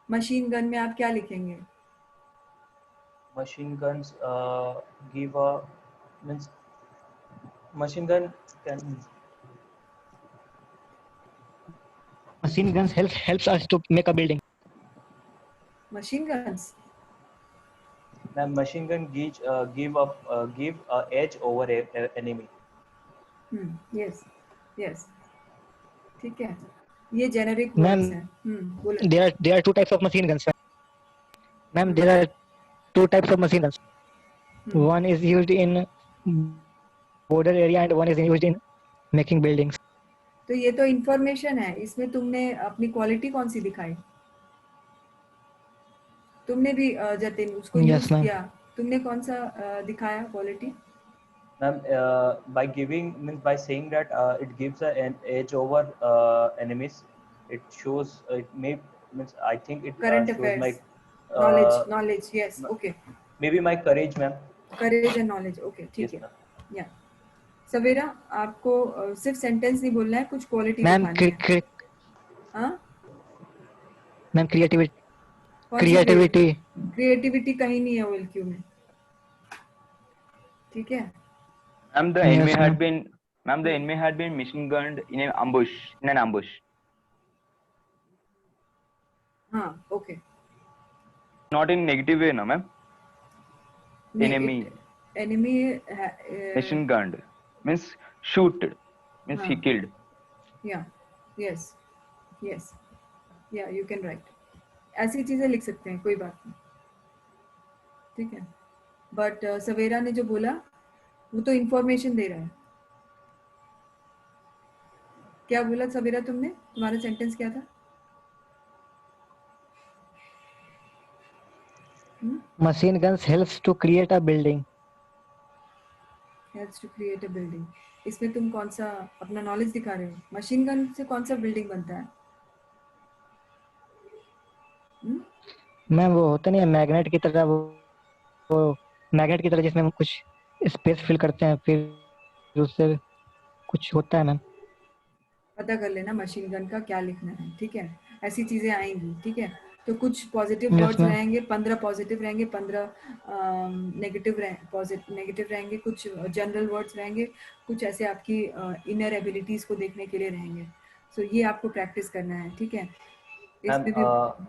मशीन गन में आप क्या लिखेंगे? Machine guns give a means machine gun can Machine guns helps us to make a building. Machine guns, machine gun give a edge over a enemy. Yes yes, ठीक है। ये जेनेरिक वर्ड्स Ma'am, हैं। बोलो। there are two types of machine guns. Ma'am, there are two types of machine guns. One is used in border area and one is used in making buildings. तो ये तो information है, इसमें तुमने अपनी quality कौन सी दिखाई? तुमने भी जतिन उसको Yes, यूज ma'am. किया, तुमने कौन सा दिखाया quality? Ma'am, by giving means by saying that it gives an edge over enemies. It shows it may means I think it current shows my affairs, knowledge, yes, okay. maybe my courage, ma'am. Courage and knowledge, okay, ठीक Yes, है। ma'am. या सवेरा, आपको सिर्फ sentence नहीं बोलना है, कुछ quality Ma'am, दिखानी है। हाँ, ma'am, creativity. क्रिएटिविटी। क्रिएटिविटी कहीं नहीं है OLQ में, ठीक है। Ma'am, Yes, ma'am. the enemy had been machine gunned in an ambush. हाँ, okay. Not in negative way, no, ma'am. नहीं, enemy Machine gunned means shoot, means he हाँ, killed. yeah, yes, yes, yeah, you can write. ऐसी चीजें लिख सकते हैं, कोई बात नहीं, ठीक है। बट सवेरा ने जो बोला वो तो इंफॉर्मेशन दे रहा है। क्या बोला सवेरा तुमने? तुम्हारा सेंटेंस क्या था? Machine guns helps to create a building. Helps to create a building. इसमें तुम कौन सा अपना नॉलेज दिखा रहे हो? मशीन गन से कौन सा बिल्डिंग बनता है? मैम वो होता नहीं है मैग्नेट की तरह, वो मैग्नेट की तरह जिसमें हम कुछ स्पेस फिल करते हैं, फिर उससे कुछ होता है मैम। पता कर लेना मशीन गन का क्या लिखना है, ठीक है। ऐसी चीजें आएंगी, ठीक है। तो कुछ पॉजिटिव Yes, वर्ड्स ma'am. रहेंगे, 15 पॉजिटिव रहेंगे, 15 नेगेटिव रहेंगे, कुछ जनरल वर्ड्स रहेंगे, कुछ ऐसे आपकी इनर एबिलिटीज को देखने के लिए रहेंगे। सो ये आपको प्रैक्टिस करना है, ठीक है। Ma'am, इसमें भी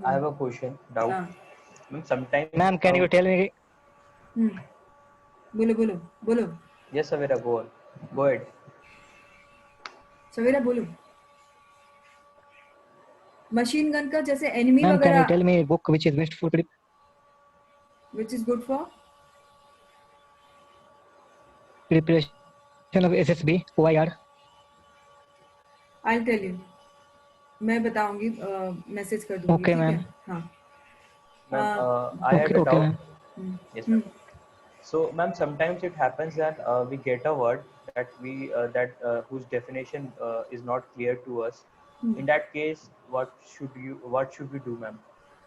I have a question, doubt. हाँ, Ma'am, sometimes. Ma'am, can you tell me? बोलो बोलो बोलो। Yes, Savira, go on. Go ahead. सवेरा बोलो। मशीन गन का जैसे एनिमी Ma'am, can you वगैरह, tell me a book which is best for which is good for preparation of SSB OIR? I'll tell you. मैं बताऊंगी, message कर दूंगी, Okay, ठीक ma'am. है। हाँ, Ma'am, I had a Okay, doubt. ma'am. Yes, ma'am. So, ma'am, sometimes it happens that we get a word that whose definition is not clear to us. In that case, what should we do, ma'am?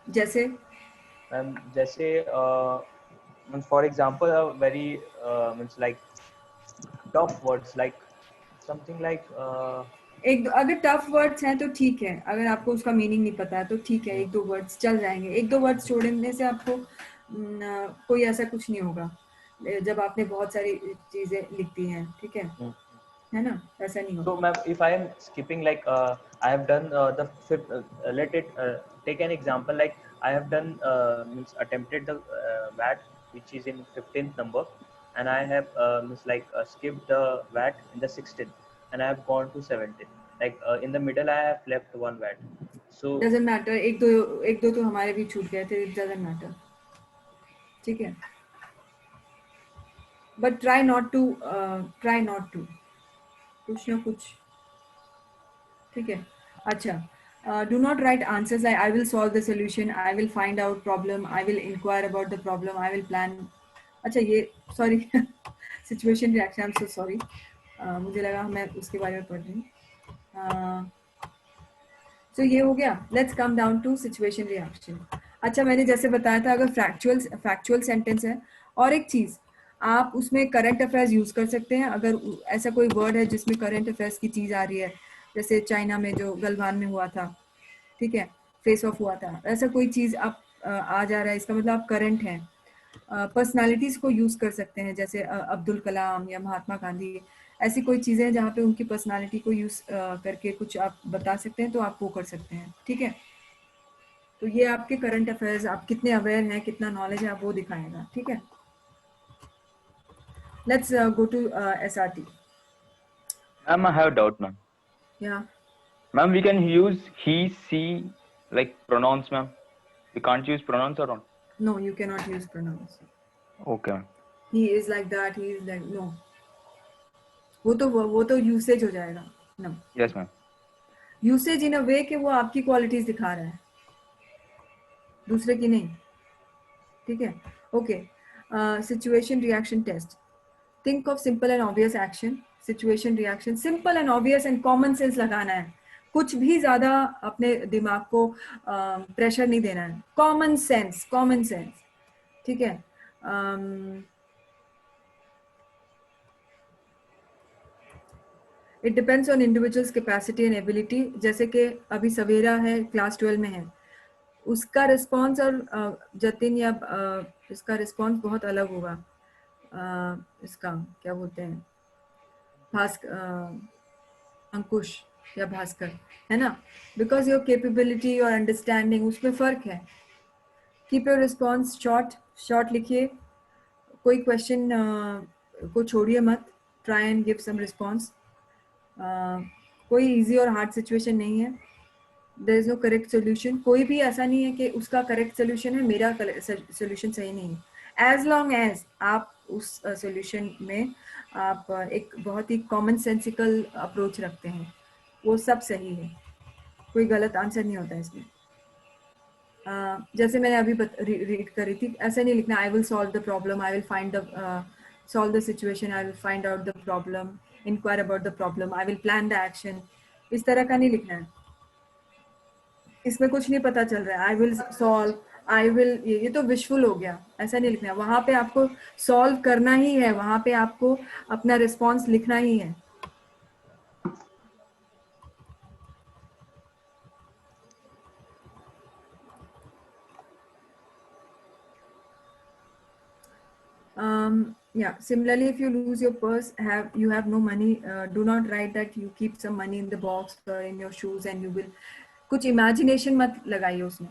जैसे Ma'am, जैसे means for example, a very means like tough words, like something like अगर tough words हैं तो ठीक है, अगर आपको उसका मीनिंग नहीं पता है तो ठीक है, 1-2 वर्ड्स चल जाएंगे। 1-2 वर्ड्स छोड़ने से आपको कोई ऐसा कुछ नहीं होगा जब आपने बहुत सारी चीजें लिखती हैं, ठीक है ना, ऐसा नहीं So, होगा। ma'am, if I am skipping, like I have done the fifth, let it take an example. Like I have done means attempted the VAT which is in 15th number, and I have means like skipped the VAT in the 16th, and I have gone to 17th. Like in the middle, I have left one VAT. So doesn't matter, एक दो तो हमारे भी छूट गए थे, doesn't matter, ठीक है। बट ट्राई नॉट टू कुछ ना कुछ, ठीक है। अच्छा, do not write answers like I will solve the solution, I will find out problem, I will inquire about the problem, I will plan. अच्छा, ये sorry situation reaction, I am so sorry, मुझे लगा मैं उसके बारे में पढ़ रही हूँ। तो ये हो गया। Let's come down to situation reaction. अच्छा, मैंने जैसे बताया था, अगर फैक्चुअल सेंटेंस है, और एक चीज आप उसमें करंट अफेयर्स यूज कर सकते हैं। अगर ऐसा कोई वर्ड है जिसमें करंट अफेयर्स की चीज आ रही है, जैसे चाइना में जो गलवान में हुआ था, ठीक है, फेस ऑफ हुआ था, ऐसा कोई चीज आप आ जा रहा है, इसका मतलब आप करंट हैं। पर्सनालिटीज को यूज कर सकते हैं, जैसे अब्दुल कलाम या महात्मा गांधी, ऐसी कोई चीजें हैं जहाँ पे उनकी पर्सनालिटी को यूज करके कुछ आप बता सकते हैं, तो आप वो कर सकते हैं, ठीक है। तो ये आपके करंट अफेयर्स, आप कितने अवेयर हैं, कितना नॉलेज है, आप वो दिखाएगा, ठीक है। Let's go to SRT। Ma'am, I have a doubt, ma'am. Yeah. Ma'am, we can use he, she, like pronouns, ma'am. We can't use pronouns or not? No, you cannot use pronouns. Okay, ma'am. He is like that, he is like, no, वो तो usage हो जाएगा। No. Yes, ma'am. Usage इन अ वे कि वो आपकी qualities दिखा रहा है, दूसरे की नहीं, ठीक है। Okay, situation reaction test. Think of simple and obvious action. Situation reaction, simple and obvious and common sense लगाना है, कुछ भी ज्यादा अपने दिमाग को प्रेशर नहीं देना है। कॉमन सेंस, ठीक है। It depends on individuals capacity and ability. जैसे कि अभी सवेरा है, क्लास 12 में है, उसका रिस्पॉन्स और जतिन या इसका रिस्पॉन्स बहुत अलग होगा। इसका क्या बोलते हैं, अंकुश या भास्कर, है ना, बिकॉज योर केपेबिलिटी और अंडरस्टैंडिंग उसमें फ़र्क है। Keep your response short, short लिखिए, कोई क्वेश्चन को छोड़िए मत, try and give some response. कोई इजी और हार्ड सिचुएशन नहीं है, there is no correct solution, कोई भी ऐसा नहीं है कि उसका करेक्ट सोल्यूशन है, मेरा सोल्यूशन सही नहीं है। एज लॉन्ग एज आप उस सोल्यूशन में आप एक बहुत ही कॉमन सेंसिकल अप्रोच रखते हैं, वो सब सही है, कोई गलत आंसर नहीं होता है इसमें। जैसे मैंने अभी रीड करी थी, ऐसा नहीं लिखना I will solve the problem, I will find the solve the situation, I will find out the problem, inquire about the problem, I will plan the action, इस तरह का नहीं लिखना है। इसमें कुछ नहीं पता चल रहा है, I will solve, I will, ये तो विशफुल हो गया, ऐसा नहीं लिखना है। वहां पे आपको सॉल्व करना ही है, वहां पे आपको अपना रिस्पॉन्स लिखना ही है। Yeah, similarly, if you lose your purse, you have no money, do not write that you keep some money in the box or in your shoes and you will, कुछ imagination मत लगाइए उसमें।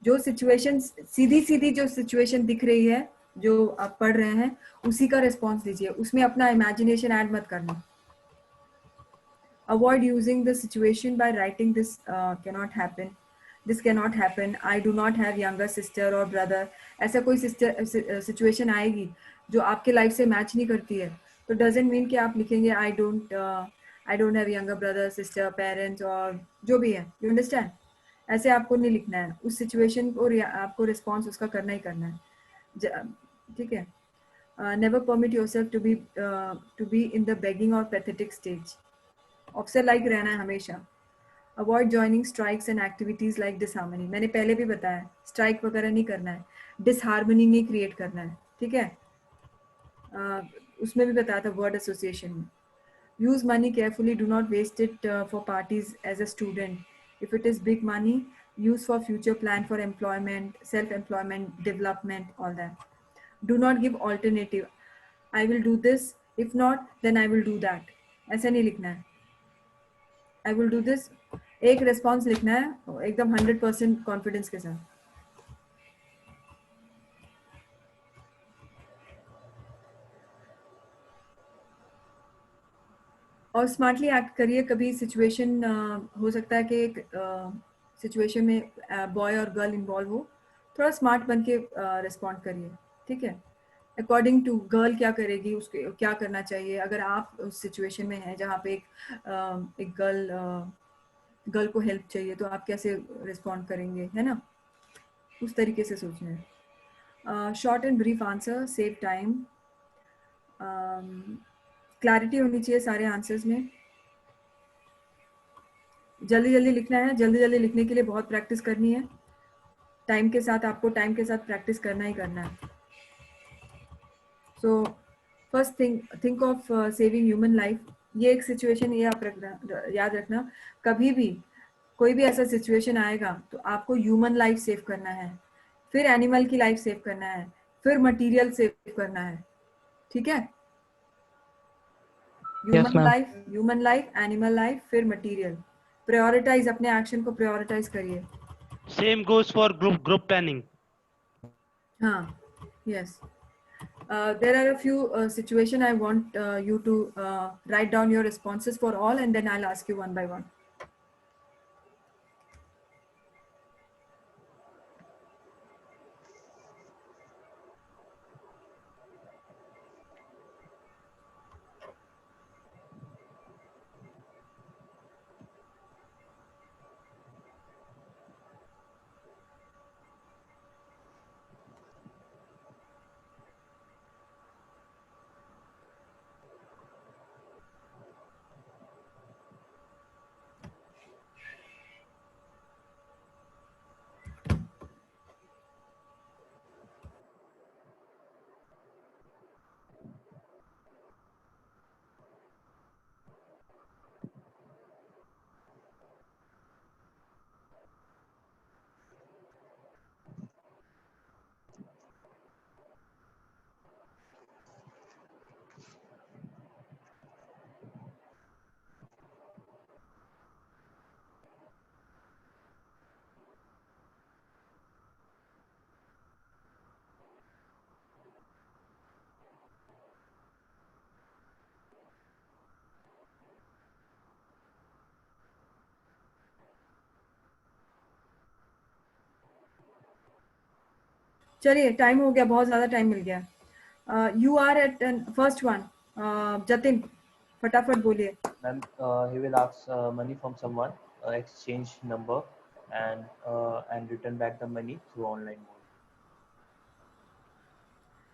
जो situation सीधी सीधी जो situation दिख रही है, जो आप पढ़ रहे हैं, उसी का रिस्पॉन्स दीजिए, उसमें अपना इमेजिनेशन ऐड मत करना। Avoid using the situation by writing this cannot happen, this cannot happen, I do not have younger sister or brother। ऐसा कोई सिचुएशन आएगी जो आपके लाइफ से मैच नहीं करती है, तो डजेंट मीन कि आप लिखेंगे I don't have younger brother sister parents और जो भी है, यू अंडरस्टैंड। ऐसे आपको नहीं लिखना है, उस सिचुएशन को आपको रिस्पॉन्स उसका करना ही करना है, ठीक है। Never permit yourself to be in the begging और पैथेटिक स्टेज, ऑफिसर लाइक रहना है हमेशा। Avoid joining strikes and activities like disharmony, मैंने पहले भी बताया, स्ट्राइक वगैरह नहीं करना है, डिसहार्मनी नहीं क्रिएट करना है, ठीक है। उसमें भी बताया था वर्ड एसोसिएशन में। Use money carefully, do not waste it for parties as a student, if it is big money use for future plan for employment, self employment, development, all that. Do not give alternative, I will do this, if not then I will do that, ऐसा नहीं लिखना है। I will do this, एक response लिखना है एकदम 100% confidence के साथ। और स्मार्टली एक्ट करिए। कभी सिचुएशन हो सकता है कि एक सिचुएशन में बॉय और गर्ल इन्वॉल्व हो, थोड़ा स्मार्ट बन के रिस्पॉन्ड करिए, ठीक है। अकॉर्डिंग टू गर्ल क्या करेगी, उसके क्या करना चाहिए, अगर आप उस सिचुएशन में हैं जहाँ पे एक गर्ल को हेल्प चाहिए, तो आप कैसे रिस्पॉन्ड करेंगे, है ना, उस तरीके से सोचना है। Short and brief answer, save time, clarity होनी चाहिए सारे आंसर्स में। जल्दी जल्दी लिखना है, जल्दी जल्दी लिखने के लिए बहुत प्रैक्टिस करनी है, टाइम के साथ, आपको टाइम के साथ प्रैक्टिस करना ही करना है। So first think of saving human life, ये एक सिचुएशन, ये आप याद रखना, कभी भी कोई भी ऐसा सिचुएशन आएगा तो आपको ह्यूमन लाइफ सेव करना है, फिर एनिमल की लाइफ सेव करना है, फिर मटेरियल सेव करना है, ठीक है। Yes, ma'am. Human life, animal life, फिर मटेरियल। प्रायोरिटाइज, अपने एक्शन को प्रायोरिटाइज करिए। Same goes for group planning. हाँ, yes. There are a few situation I want you to write down your responses for all, and then I'll ask you one by one. चलिए time हो गया, बहुत ज्यादा time मिल गया। You are at first one, Jatin फटाफट बोलिए। Ma'am, he will ask money from someone, exchange number, and return back the money through online mode.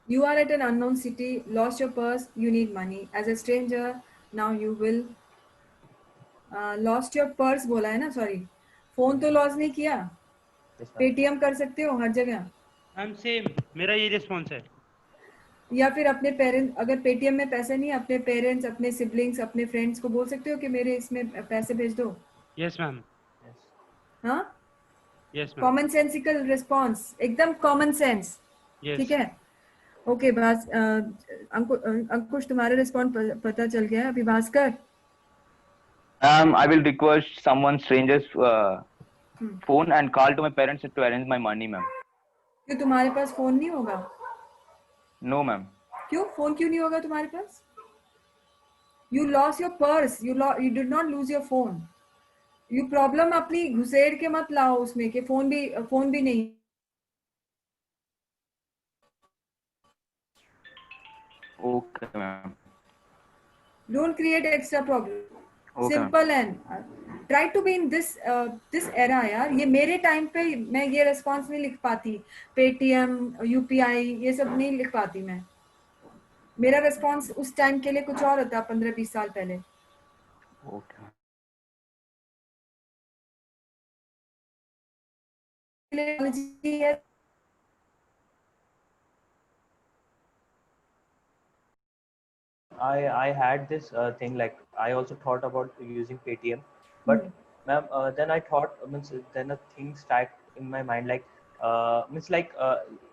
You are at an unknown city, lost your purse, you need money. As a stranger, now you will lost your purse बोला है ना, sorry, phone तो loss नहीं किया, Yes, ma'am. Paytm कर सकते हो हर जगह, मैम सेम मेरा ये रिस्पॉन्स है। या फिर अपने पेरेंट्स, अगर पेटीएम में पैसे नहीं, अपने पेरेंट्स, अपने सिबलिंग्स, अपने फ्रेंड्स को बोल सकते हो कि मेरे इसमें पैसे भेज दो। Yes ma'am. Yes. हाँ, yes ma'am. Common sensical response, एकदम कॉमन सेंस। ठीक यस। है, ओके अंकुश तुम्हारा रिस्पॉन्स पता चल गया है। अभी Bhaskar, I will request someone stranger's phone and call to my parents to arrange my money, ma'am. क्यों तुम्हारे पास फोन नहीं होगा? No, ma'am. क्यों फोन क्यों नहीं होगा तुम्हारे पास? You lost your purse, you did not lose your phone. यू प्रॉब्लम अपनी घुसेड़ के मत लाओ उसमें कि फोन भी नहीं। Okay, ma'am. Don't create extra problem, Okay, ma'am. Simple and try to be in this era यार। ये मेरे टाइम पे मैं ये रिस्पॉन्स नहीं लिख पाती, पेटीएम यूपीआई ये सब नहीं लिख पाती मैं। मेरा रिस्पॉन्स उस टाइम के लिए कुछ और होता, 15-20 साल पहले। Okay. टेक्नोलॉजी है, I had this thing, like I also thought about using Paytm, but ma'am, then I thought, means then a thing started in my mind, like means like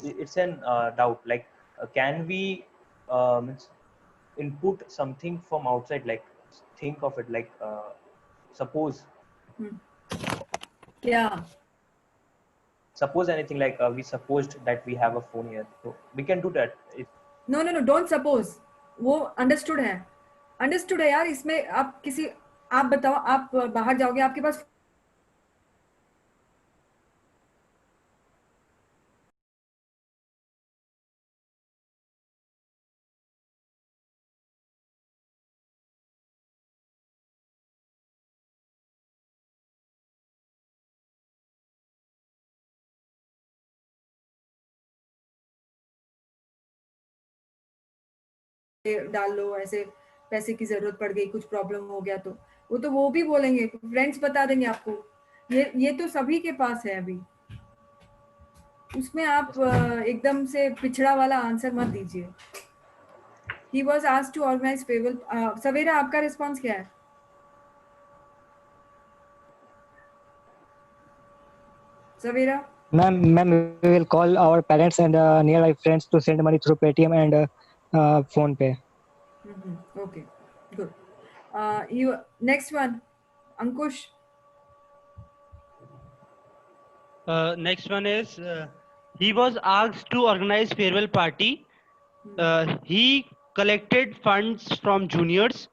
it's an doubt, like can we means input something from outside, like think of it, like suppose क्या? suppose anything, like we supposed that we have a phone here, so we can do that. No no no, don't suppose, वो understood है, understood है यार। इसमें आप किसी, आप बताओ, आप बाहर जाओगे, आपके पास डाल लो, ऐसे पैसे की जरूरत पड़ गई, कुछ प्रॉब्लम हो गया, तो वो भी बोलेंगे, फ्रेंड्स बता देंगे आपको। ये तो सभी के पास है अभी। उसमें आप एकदम से पिछड़ा वाला आंसर मत दीजिए। He was asked to organise farewell. Savera, आपका रिस्पॉन्स क्या है? सवेरा, Ma'am, we will call our parents and nearby friends to send money through Paytm and Phone Pay. okay, good. You next one, Ankush. Next one is he was asked to organize farewell party. He collected funds from juniors,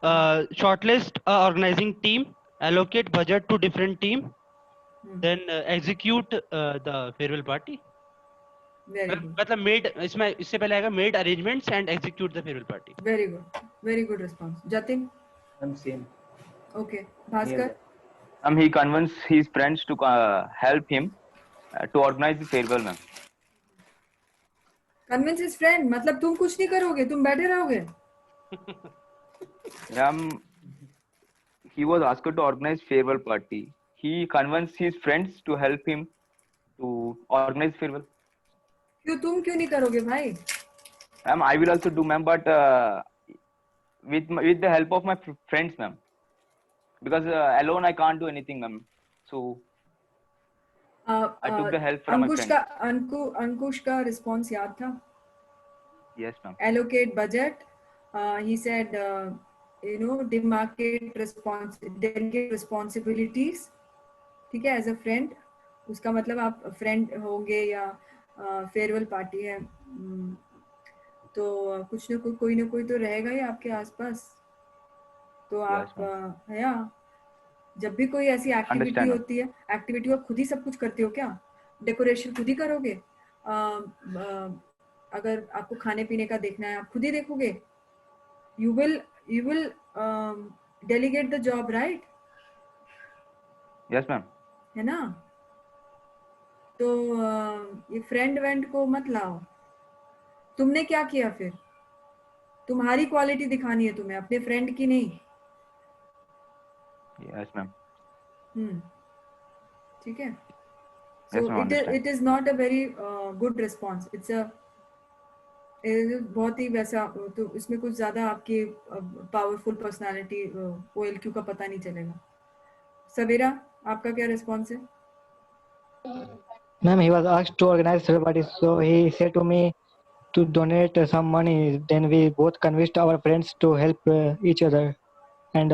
shortlist a organizing team, allocate budget to different team, then execute the farewell party. Very good, मतलब made, इसमें इससे पहले आएगा made arrangements and execute the farewell party. very good response. Jatin? I'm same. Okay. Near Bhaskar? that. He convinced his friends to help him to organize the farewell, ma'am. Convince his friend, मतलब तुम कुछ नहीं करोगे, तुम बैठे रहोगे? He was asked to organize farewell party. He convinced his friends to help him to organize farewell. तुम क्यों नहीं करोगे भाई? Ma'am, I will also do, ma'am, but with the help of my friends, ma'am, because alone I can't do anything, ma'am. So I took the help from my friends. अंकुश का response याद था? Yes, ma'am. Allocate budget. He said, demarcate delegate responsibilities. ठीक है, as a friend. उसका मतलब आप friend होंगे या फेयरवेल पार्टी है, तो कुछ न कोई ना कोई तो रहेगा ही आपके आसपास। तो आप या जब भी कोई ऐसी एक्टिविटी होती है, एक्टिविटी आप खुद ही सब कुछ करते हो क्या? डेकोरेशन खुद ही करोगे, अगर आपको खाने पीने का देखना है, आप खुद ही देखोगे. You will delegate the job, right? Yes, ma'am. है ना? तो ये फ्रेंड वेंड को मत लाओ. तुमने क्या किया फिर? तुम्हारी क्वालिटी दिखानी है तुम्हें, अपने फ्रेंड की नहीं. Yes, ma'am. ठीक है. Yes, So ma'am. Understand. it is not a very good response. It's a बहुत ही वैसा, तो इसमें कुछ ज्यादा आपकी पावरफुल पर्सनालिटी OLQ का पता नहीं चलेगा. सवेरा, आपका क्या रिस्पॉन्स है? Ma'am, he was asked to organize several parties, so he said to me to donate some money. Then we both convinced our friends to help each other, and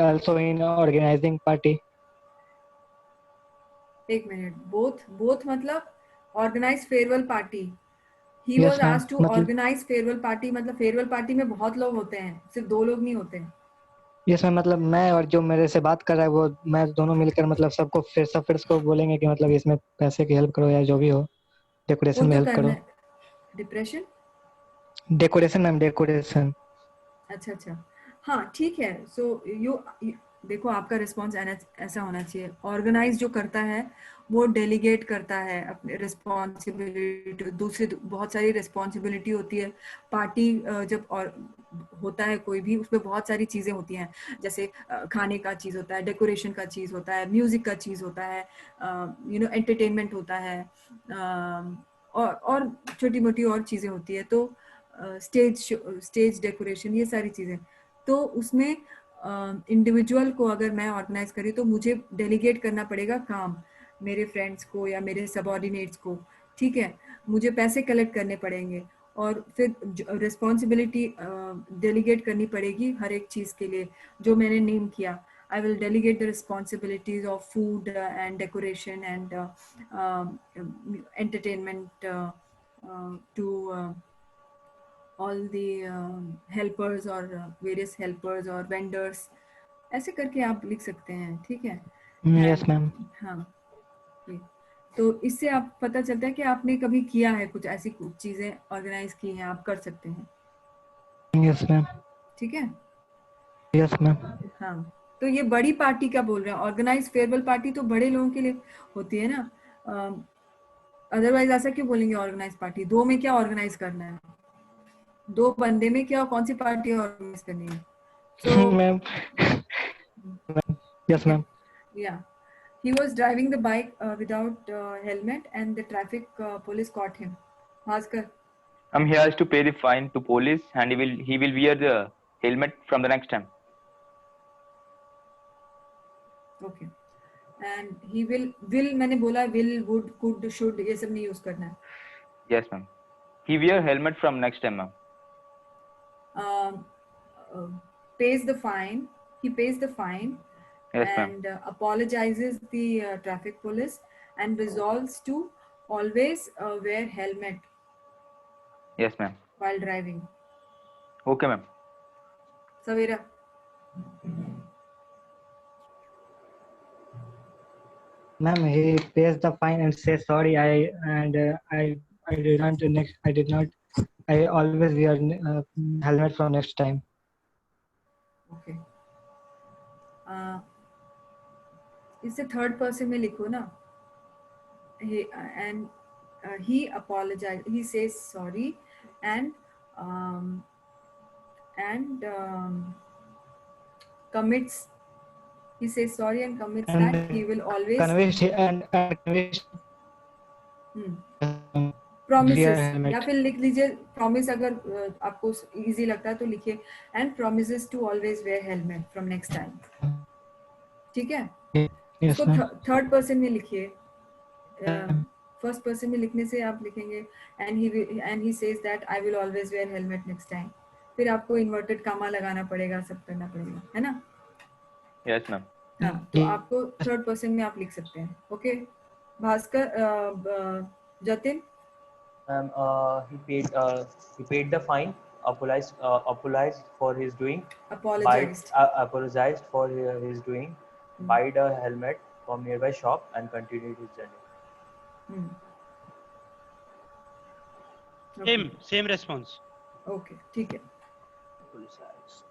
also in organizing party. एक मिनट. Both मतलब organise farewell party. He Yes, was ma'am. Asked to मतलब organise farewell party. मतलब farewell party में बहुत लोग होते हैं, सिर्फ 2 लोग नहीं होते हैं. yes, ma'am. मतलब मैं और जो मेरे से बात कर रहा है वो, मैं दोनों मिलकर मतलब सबको फिर सब फ्रेंड्स को बोलेंगे कि मतलब इसमें पैसे की हेल्प करो या जो भी हो, डेकोरेशन वो में तो हेल्प करना करो. है. डिप्रेशन. Decoration ma'am, decoration. अच्छा. हाँ, ठीक है. सो देखो, आपका रिस्पॉन्स ऐसा होना चाहिए. ऑर्गेनाइज जो करता है वो डेलीगेट करता है अपने रिस्पॉन्सिबिलिटी. दूसरी बहुत सारी रिस्पॉन्सिबिलिटी होती है. पार्टी जब और होता है कोई भी, उसमें बहुत सारी चीज़ें होती हैं. जैसे खाने का चीज़ होता है, डेकोरेशन का चीज़ होता है, म्यूजिक का चीज़ होता है, एंटरटेनमेंट होता है, और छोटी मोटी और चीज़ें होती है. तो स्टेज डेकोरेशन, ये सारी चीज़ें. तो उसमें इंडिविजुअल को अगर मैं ऑर्गेनाइज करी तो मुझे डेलीगेट करना पड़ेगा काम मेरे फ्रेंड्स को या मेरे सबऑर्डिनेट्स को. ठीक है. मुझे पैसे कलेक्ट करने पड़ेंगे और फिर रिस्पॉन्सिबिलिटी डेलीगेट करनी पड़ेगी हर एक चीज़ के लिए जो मैंने नेम किया. I will delegate the responsibilities of food and decoration and entertainment to all the helpers or various helpers or vendors. ऐसे करके आप लिख सकते हैं. ठीक है. Yes ma'am. हाँ, ये तो इससे आप पता चलता है कि आपने कभी किया है कुछ ऐसी कुछ चीजें ऑर्गेनाइज की हैं. आप कर सकते हैं. Yes ma'am. ठीक है. Yes ma'am. हाँ, तो ये बड़ी पार्टी का बोल रहे हैं. ऑर्गेनाइज फेयरवेल पार्टी तो बड़े लोगों के लिए होती है ना. अदरवाइज ऐसा क्यों बोलेंगे ऑर्गेनाइज पार्टी? 2 में क्या ऑर्गेनाइज करना है? 2 बंदे में क्या कौन सी पार्टी ऑर्गेनाइज करनी है? So ma'am. Yes ma'am. yeah, he was driving the bike without helmet and the traffic police caught him. Bhaskar. He has to pay the fine to police, and he will wear the helmet from the next time. Okay. And he will मैंने बोला will, would, could, should, ये सब नहीं use करना है. Yes, ma'am. He wear helmet from next time, ma'am. Pays the fine. He pays the fine. Yes, ma'am. And apologizes the traffic police and resolves to always wear helmet Yes, ma'am. while driving. Okay, ma'am. Savera. Ma'am, he pays the fine and says sorry. I always wear helmet from next time. Okay. इसे third person में लिखो ना. He apologized. He says sorry and commits. He says sorry and commits And that he will always convinced promises, या फिर लिख लीजिए promise. अगर आपको easy लगता है तो लिखिए and promises to always wear helmet from next time. ठीक है. Yes, इसको ma'am. थर्ड पर्सन में लिखिए. फर्स्ट पर्सन में लिखने से आप लिखेंगे and he says that I will always wear helmet next time. फिर आपको इन्वर्टेड कामा लगाना पड़ेगा, सब करना पड़ेगा, है ना. Yes, ma'am. हाँ, तो आपको थर्ड पर्सन में आप लिख सकते हैं. Okay. Bhaskar. Jatin. He paid the fine, apologized for his doing, Apologized. apologized for his doing, bought a helmet from nearby shop and continued his journey. same response. Okay, ठीक है. Politicized.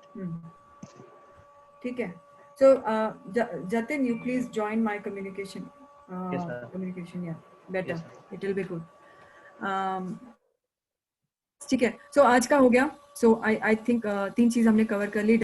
ठीक है. So Jatin, you please join my communication. Yes, ma'am. Communication, yeah, better. Yes, ma'am. It will be good. ठीक है. So आज का हो गया. So I think 3 चीज हमने कवर कर ली.